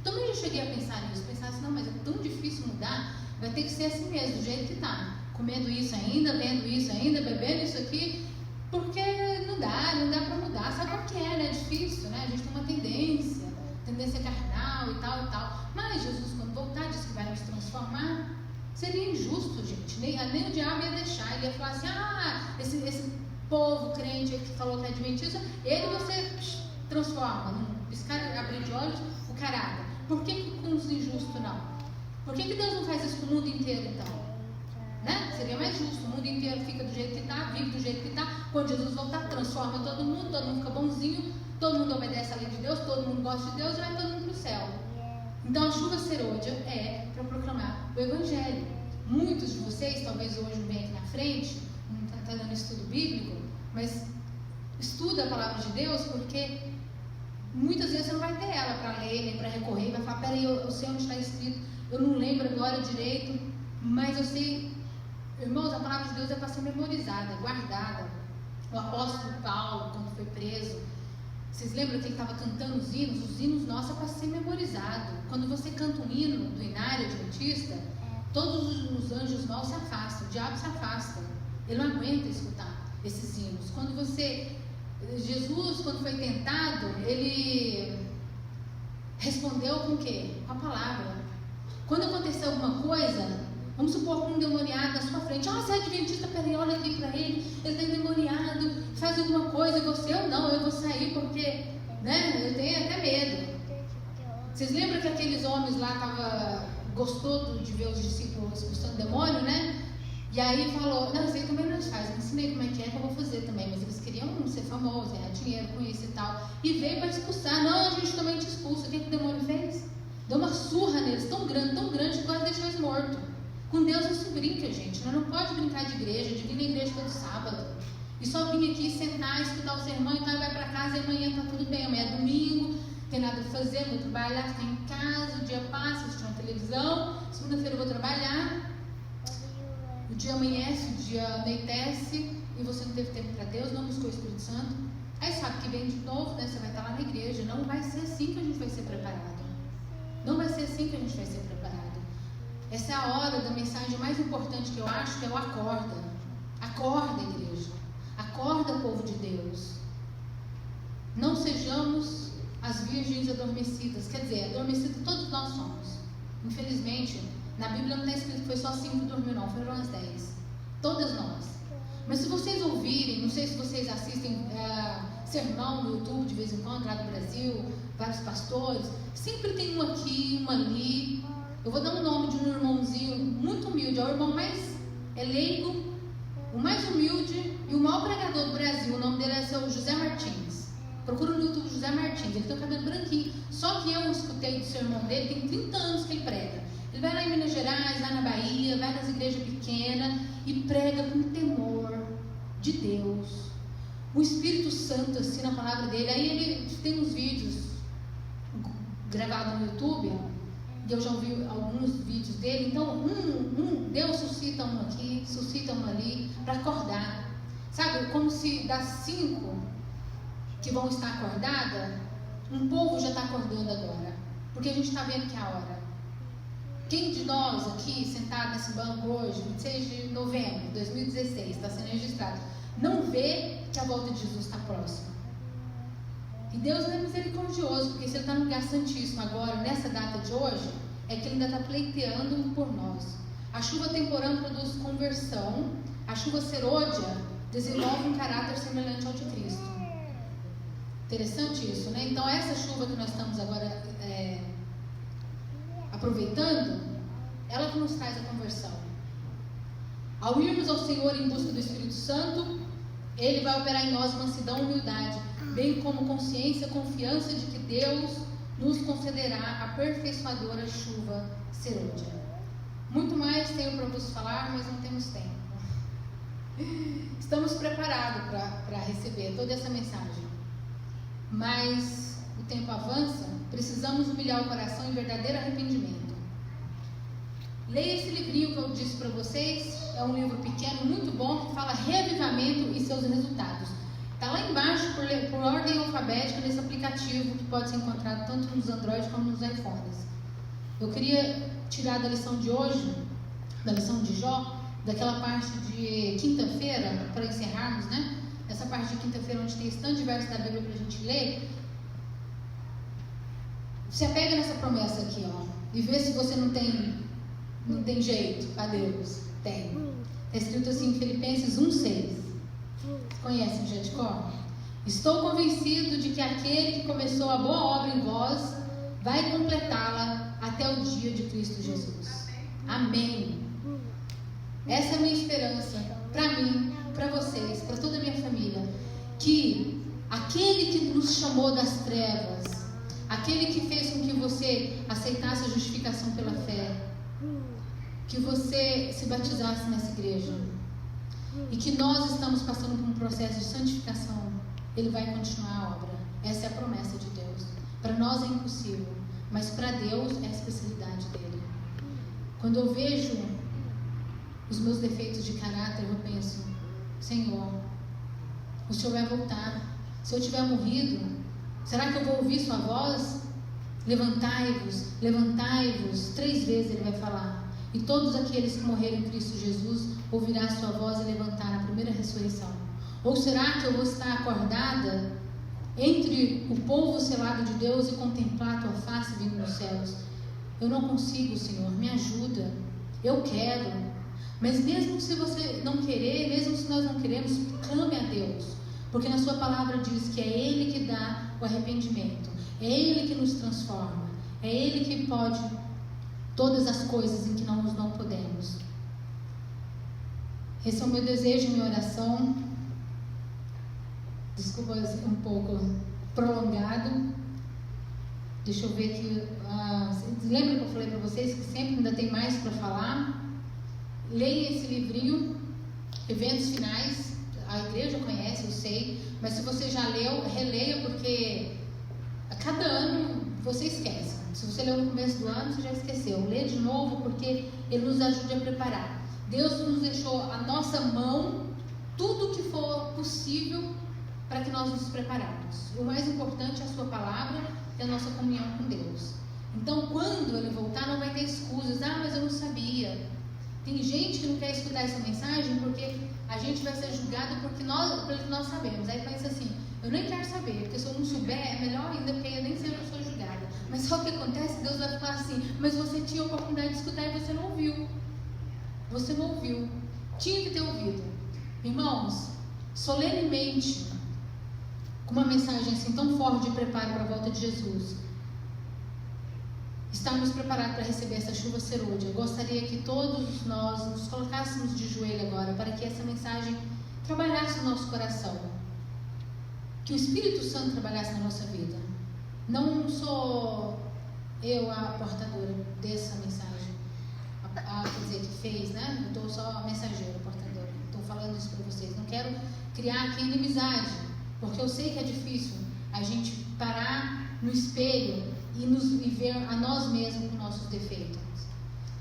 Também já cheguei a pensar nisso, pensar assim, não, mas é tão difícil mudar, vai ter que ser assim mesmo, do jeito que está. Comendo isso ainda, vendo isso ainda, bebendo isso aqui, porque não dá para mudar. Sabe qual que é, né? É difícil, né? A gente tem uma tendência carnal e tal. Mas Jesus, quando voltar, disse que vai nos transformar. Seria injusto, gente. Nem o diabo ia deixar. Ele ia falar assim, esse povo crente que falou que é adventista, ele você transforma, num piscar, abrir de olhos, o caráter. Por que com os injustos não? Por que Deus não faz isso com o mundo inteiro, então? Né? Seria mais justo, o mundo inteiro fica do jeito que está, vive do jeito que está. Quando Jesus voltar, transforma todo mundo fica bonzinho, todo mundo obedece à lei de Deus, todo mundo gosta de Deus e vai todo mundo para o céu. Então a chuva serôdia é para proclamar o Evangelho. Muitos de vocês, talvez hoje não venham aqui na frente, não está dando estudo bíblico, mas estuda a palavra de Deus, porque muitas vezes você não vai ter ela para ler, nem para recorrer, vai falar, peraí, eu sei onde está escrito, eu não lembro agora direito, mas eu sei. Irmãos, a palavra de Deus é para ser memorizada, guardada. O apóstolo Paulo, quando foi preso, vocês lembram que ele estava cantando os hinos? Os hinos nossos é para ser memorizado. Quando você canta um hino do inário adventista, todos os anjos maus se afastam, o diabo se afasta. Ele não aguenta escutar esses hinos. Jesus, quando foi tentado, ele respondeu com o quê? Com a palavra. Quando aconteceu alguma coisa, vamos supor que um endemoniado na sua frente, você é adventista, peraí, olha aqui para ele está endemoniado, faz alguma coisa, e você, eu vou sair porque, né, eu tenho até medo. Vocês lembram que aqueles homens lá gostou de ver os discípulos expulsando demônio, né? E aí falou, não, isso aí também nós faz, eu ensinei como é que eu vou fazer também, mas eles queriam ser famosos, ganhar dinheiro com isso e tal, e veio para expulsar, não, a gente também te expulsa. O que o demônio fez? Deu uma surra neles, tão grande, que quase deixou eles mortos. Com Deus não se brinca, gente. Nós não pode brincar de igreja, de vir na igreja todo sábado. E só vir aqui sentar, escutar o sermão e tal, vai para casa e amanhã tá tudo bem. Amanhã é domingo, tem nada para fazer, vou trabalhar, ficar em casa, o dia passa, assistir uma televisão, segunda-feira eu vou trabalhar. O dia amanhece, o dia anoitece e você não teve tempo para Deus, não buscou o Espírito Santo. Aí sabe que vem de novo, né? Você vai estar lá na igreja. Não vai ser assim que a gente vai ser preparado. Não vai ser assim que a gente vai ser preparado. Essa é a hora da mensagem mais importante que eu acho, que é o acorda. Acorda, igreja. Acorda, povo de Deus. Não sejamos as virgens adormecidas. Quer dizer, adormecidas todos nós somos. Infelizmente, na Bíblia não está escrito que foi só 5 que dormiu, não. Foram as 10. Todas nós. Mas se vocês ouvirem, não sei se vocês assistem sermão no YouTube de vez em quando, lá do Brasil, vários pastores, sempre tem um aqui, um ali. Eu vou dar um nome de um irmãozinho muito humilde, é o irmão mais leigo o mais humilde e o maior pregador do Brasil. O nome dele é seu José Martins. Procura no YouTube José Martins. Ele tem o cabelo branquinho. Só que eu escutei do sermão dele, tem 30 anos que ele prega. Ele vai lá em Minas Gerais, vai na Bahia, vai nas igrejas pequenas e prega com temor de Deus. O Espírito Santo, assim, na palavra dele. Aí ele tem uns vídeos gravados no YouTube, e eu já ouvi alguns vídeos dele. Então, Deus suscita um aqui, suscita um ali, para acordar. Sabe, como se das 5 que vão estar acordadas, um povo já está acordando agora. Porque a gente está vendo que é a hora. Quem de nós aqui, sentado nesse banco hoje, 26 de novembro de 2016, está sendo registrado, não vê que a volta de Jesus está próxima? E Deus não é misericordioso, porque se Ele está no lugar santíssimo agora, nessa data de hoje, é que Ele ainda está pleiteando por nós. A chuva temporã produz conversão, a chuva serôdia desenvolve um caráter semelhante ao de Cristo. Interessante isso, né? Então essa chuva que nós estamos agora aproveitando, ela que nos traz a conversão. Ao irmos ao Senhor em busca do Espírito Santo, Ele vai operar em nós mansidão e humildade, bem como consciência e confiança de que Deus nos concederá a aperfeiçoadora chuva serôdia. Muito mais tenho para vos falar, mas não temos tempo. Estamos preparados para receber toda essa mensagem, mas o tempo avança, precisamos humilhar o coração em verdadeiro arrependimento. Leia esse livrinho que eu disse para vocês, é um livro pequeno, muito bom, que fala reavivamento e seus resultados. Está lá embaixo por ordem alfabética nesse aplicativo que pode ser encontrado tanto nos Android como nos iPhones. Eu queria tirar da lição de hoje, da lição de Jó, daquela parte de quinta-feira, para encerrarmos, né? Essa parte de quinta-feira onde tem esse tanto de verso da Bíblia para a gente ler. Se apega nessa promessa aqui, ó, e vê se você não tem jeito para Deus. Tem. Está escrito assim em Filipenses 1,6. Conhecem já de cor? Estou convencido de que aquele que começou a boa obra em vós vai completá-la até o dia de Cristo Jesus. Amém. Essa é a minha esperança para mim, para vocês, para toda a minha família, que aquele que nos chamou das trevas, aquele que fez com que você aceitasse a justificação pela fé, que você se batizasse nessa igreja, e que nós estamos passando por um processo de santificação, Ele vai continuar a obra. Essa é a promessa de Deus. Para nós é impossível, mas para Deus é a especialidade dele. Quando eu vejo os meus defeitos de caráter, eu penso: Senhor, o Senhor vai voltar. Se eu tiver morrido, será que eu vou ouvir sua voz? Levantai-vos, levantai-vos. 3 vezes Ele vai falar. E todos aqueles que morreram em Cristo Jesus ouvirá a sua voz e levantar na primeira ressurreição. Ou será que eu vou estar acordada entre o povo selado de Deus e contemplar a tua face vindo dos céus? Eu não consigo, Senhor, me ajuda. Eu quero. Mas mesmo se você não querer, mesmo se nós não queremos, clame a Deus. Porque na sua palavra diz que é Ele que dá o arrependimento. É Ele que nos transforma. É Ele que pode todas as coisas em que nós não podemos. Esse é o meu desejo, minha oração. Desculpa um pouco prolongado. Deixa eu ver aqui. Lembra que eu falei para vocês que sempre ainda tem mais para falar? Leia esse livrinho, Eventos Finais. A igreja conhece, eu sei. Mas se você já leu, releia, porque a cada ano você esquece. Se você leu no começo do ano, você já esqueceu. Lê de novo, porque Ele nos ajuda a preparar. Deus nos deixou à nossa mão tudo que for possível para que nós nos prepararmos. O mais importante é a sua palavra e a nossa comunhão com Deus. Então, quando Ele voltar, não vai ter excusas. Mas eu não sabia. Tem gente que não quer escutar essa mensagem porque a gente vai ser julgado pelo que nós sabemos. Aí pensa assim: eu nem quero saber, porque se eu não souber, é melhor ainda, porque eu nem sei onde eu sou julgada. Mas só o que acontece, Deus vai falar assim: mas você tinha a oportunidade de escutar e você não ouviu. Você não ouviu. Tinha que ter ouvido. Irmãos, solenemente, com uma mensagem assim tão forte de preparo para a volta de Jesus, estarmos preparados para receber essa chuva serôdia. Eu gostaria que todos nós nos colocássemos de joelho agora, para que essa mensagem trabalhasse no nosso coração. Que o Espírito Santo trabalhasse na nossa vida. Não sou eu a portadora dessa mensagem, quer dizer, que fez, né? Eu estou só a mensageira, portadora. Estou falando isso para vocês. Não quero criar aqui inimizade, porque eu sei que é difícil a gente parar no espelho e ver a nós mesmos com nossos defeitos.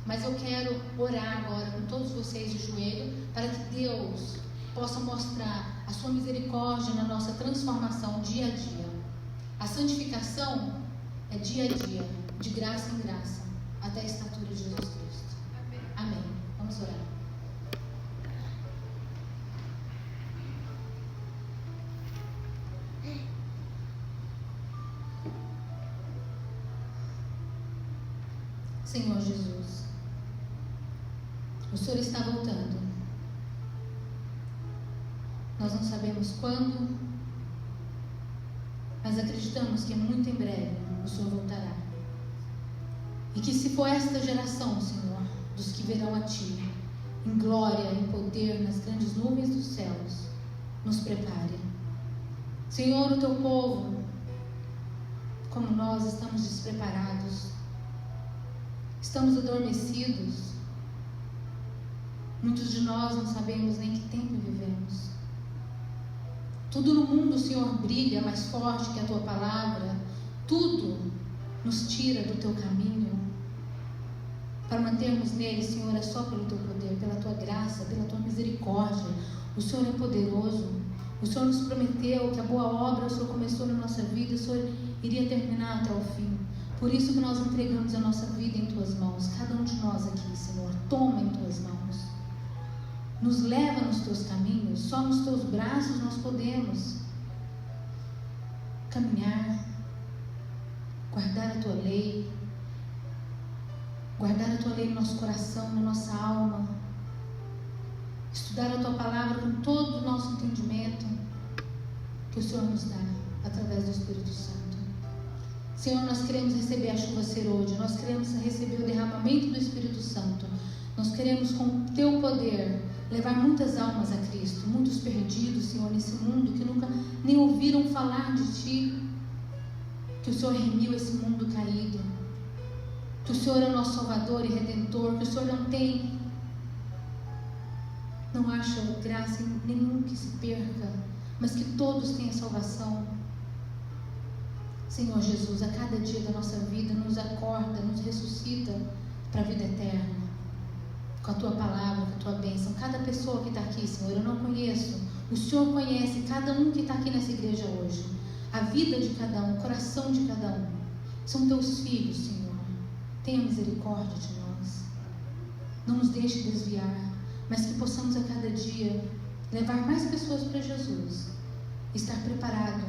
Mas eu quero orar agora com todos vocês de joelho, para que Deus possa mostrar a sua misericórdia na nossa transformação dia a dia. A santificação é dia a dia, de graça em graça, até a estatura de Jesus Cristo. Amém. Vamos orar. Senhor Jesus, o Senhor está voltando. Nós não sabemos quando, mas acreditamos que muito em breve o Senhor voltará. E que se for esta geração, Senhor, dos que verão a Ti, em glória, em poder, nas grandes nuvens dos céus, nos prepare. Senhor, o Teu povo, como nós, estamos despreparados, estamos adormecidos. Muitos de nós não sabemos nem que tempo vivemos. Tudo no mundo, Senhor, brilha mais forte que a Tua palavra. Tudo nos tira do Teu caminho. Para mantermos nele, Senhor, é só pelo Teu poder, pela Tua graça, pela Tua misericórdia. O Senhor é poderoso. O Senhor nos prometeu que a boa obra o Senhor começou na nossa vida, o Senhor iria terminar até o fim. Por isso que nós entregamos a nossa vida em Tuas mãos. Cada um de nós aqui, Senhor, toma em Tuas mãos. Nos leva nos Teus caminhos. Só nos Teus braços nós podemos caminhar, guardar a Tua lei, guardar a Tua lei no nosso coração, na nossa alma, estudar a Tua palavra com todo o nosso entendimento que o Senhor nos dá através do Espírito Santo. Senhor, nós queremos receber a chuva serôdia, nós queremos receber o derramamento do Espírito Santo. Nós queremos, com o Teu poder, levar muitas almas a Cristo, muitos perdidos, Senhor, nesse mundo que nunca nem ouviram falar de Ti, que o Senhor remiu esse mundo caído, que o Senhor é o nosso Salvador e Redentor, que o Senhor não acha graça em nenhum que se perca, mas que todos tenham salvação. Senhor Jesus, a cada dia da nossa vida, nos acorda, nos ressuscita para a vida eterna, com a Tua palavra, com a Tua bênção. Cada pessoa que está aqui, Senhor, eu não conheço, o Senhor conhece cada um que está aqui nessa igreja hoje, a vida de cada um, o coração de cada um. São Teus filhos, Senhor. Tenha misericórdia de nós. Não nos deixe desviar, mas que possamos a cada dia levar mais pessoas para Jesus, estar preparado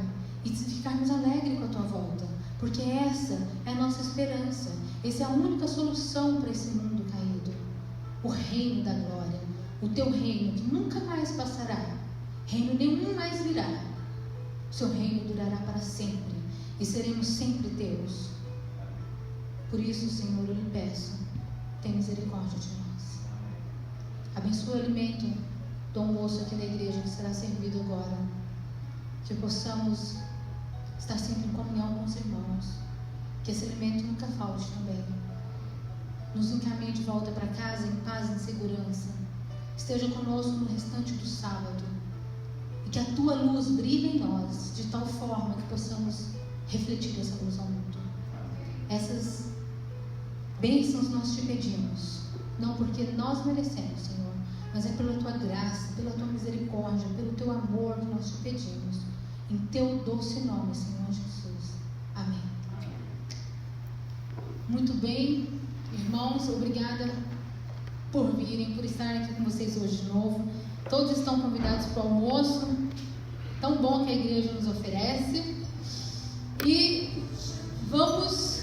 e ficarmos alegres com a Tua volta, porque essa é a nossa esperança. Essa é a única solução para esse mundo caído. O reino da glória, o Teu reino que nunca mais passará, reino nenhum mais virá. O Seu reino durará para sempre e seremos sempre Teus. Por isso, Senhor, eu lhe peço, tenha misericórdia de nós. Abençoe o alimento do almoço aqui na igreja que será servido agora, que possamos estar sempre em comunhão com os irmãos, que esse alimento nunca falte também. Nos encaminhe de volta para casa em paz e em segurança. Esteja conosco no restante do sábado. E que a Tua luz brilhe em nós, de tal forma que possamos refletir essa luz ao mundo. Essas bênçãos nós Te pedimos, não porque nós merecemos, Senhor, mas é pela Tua graça, pela Tua misericórdia, pelo Teu amor que nós Te pedimos. Em Teu doce nome, Senhor Jesus. Amém. Muito bem. Irmãos, obrigada por virem, por estar aqui com vocês hoje de novo. Todos estão convidados para o almoço tão bom que a igreja nos oferece. E vamos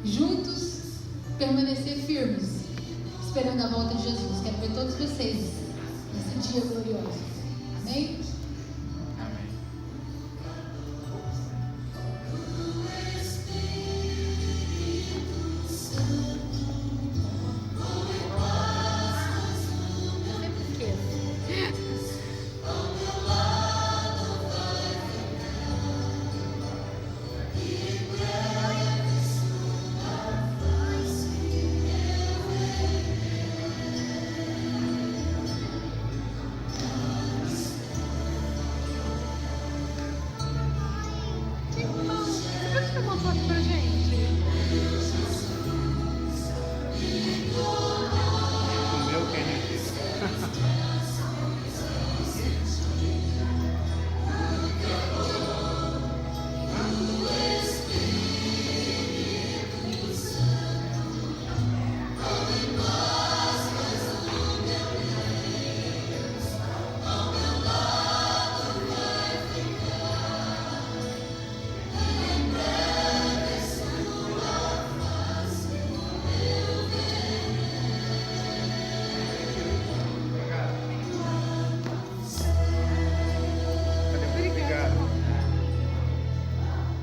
juntos permanecer firmes, esperando a volta de Jesus. Quero ver todos vocês nesse dia glorioso. Amém?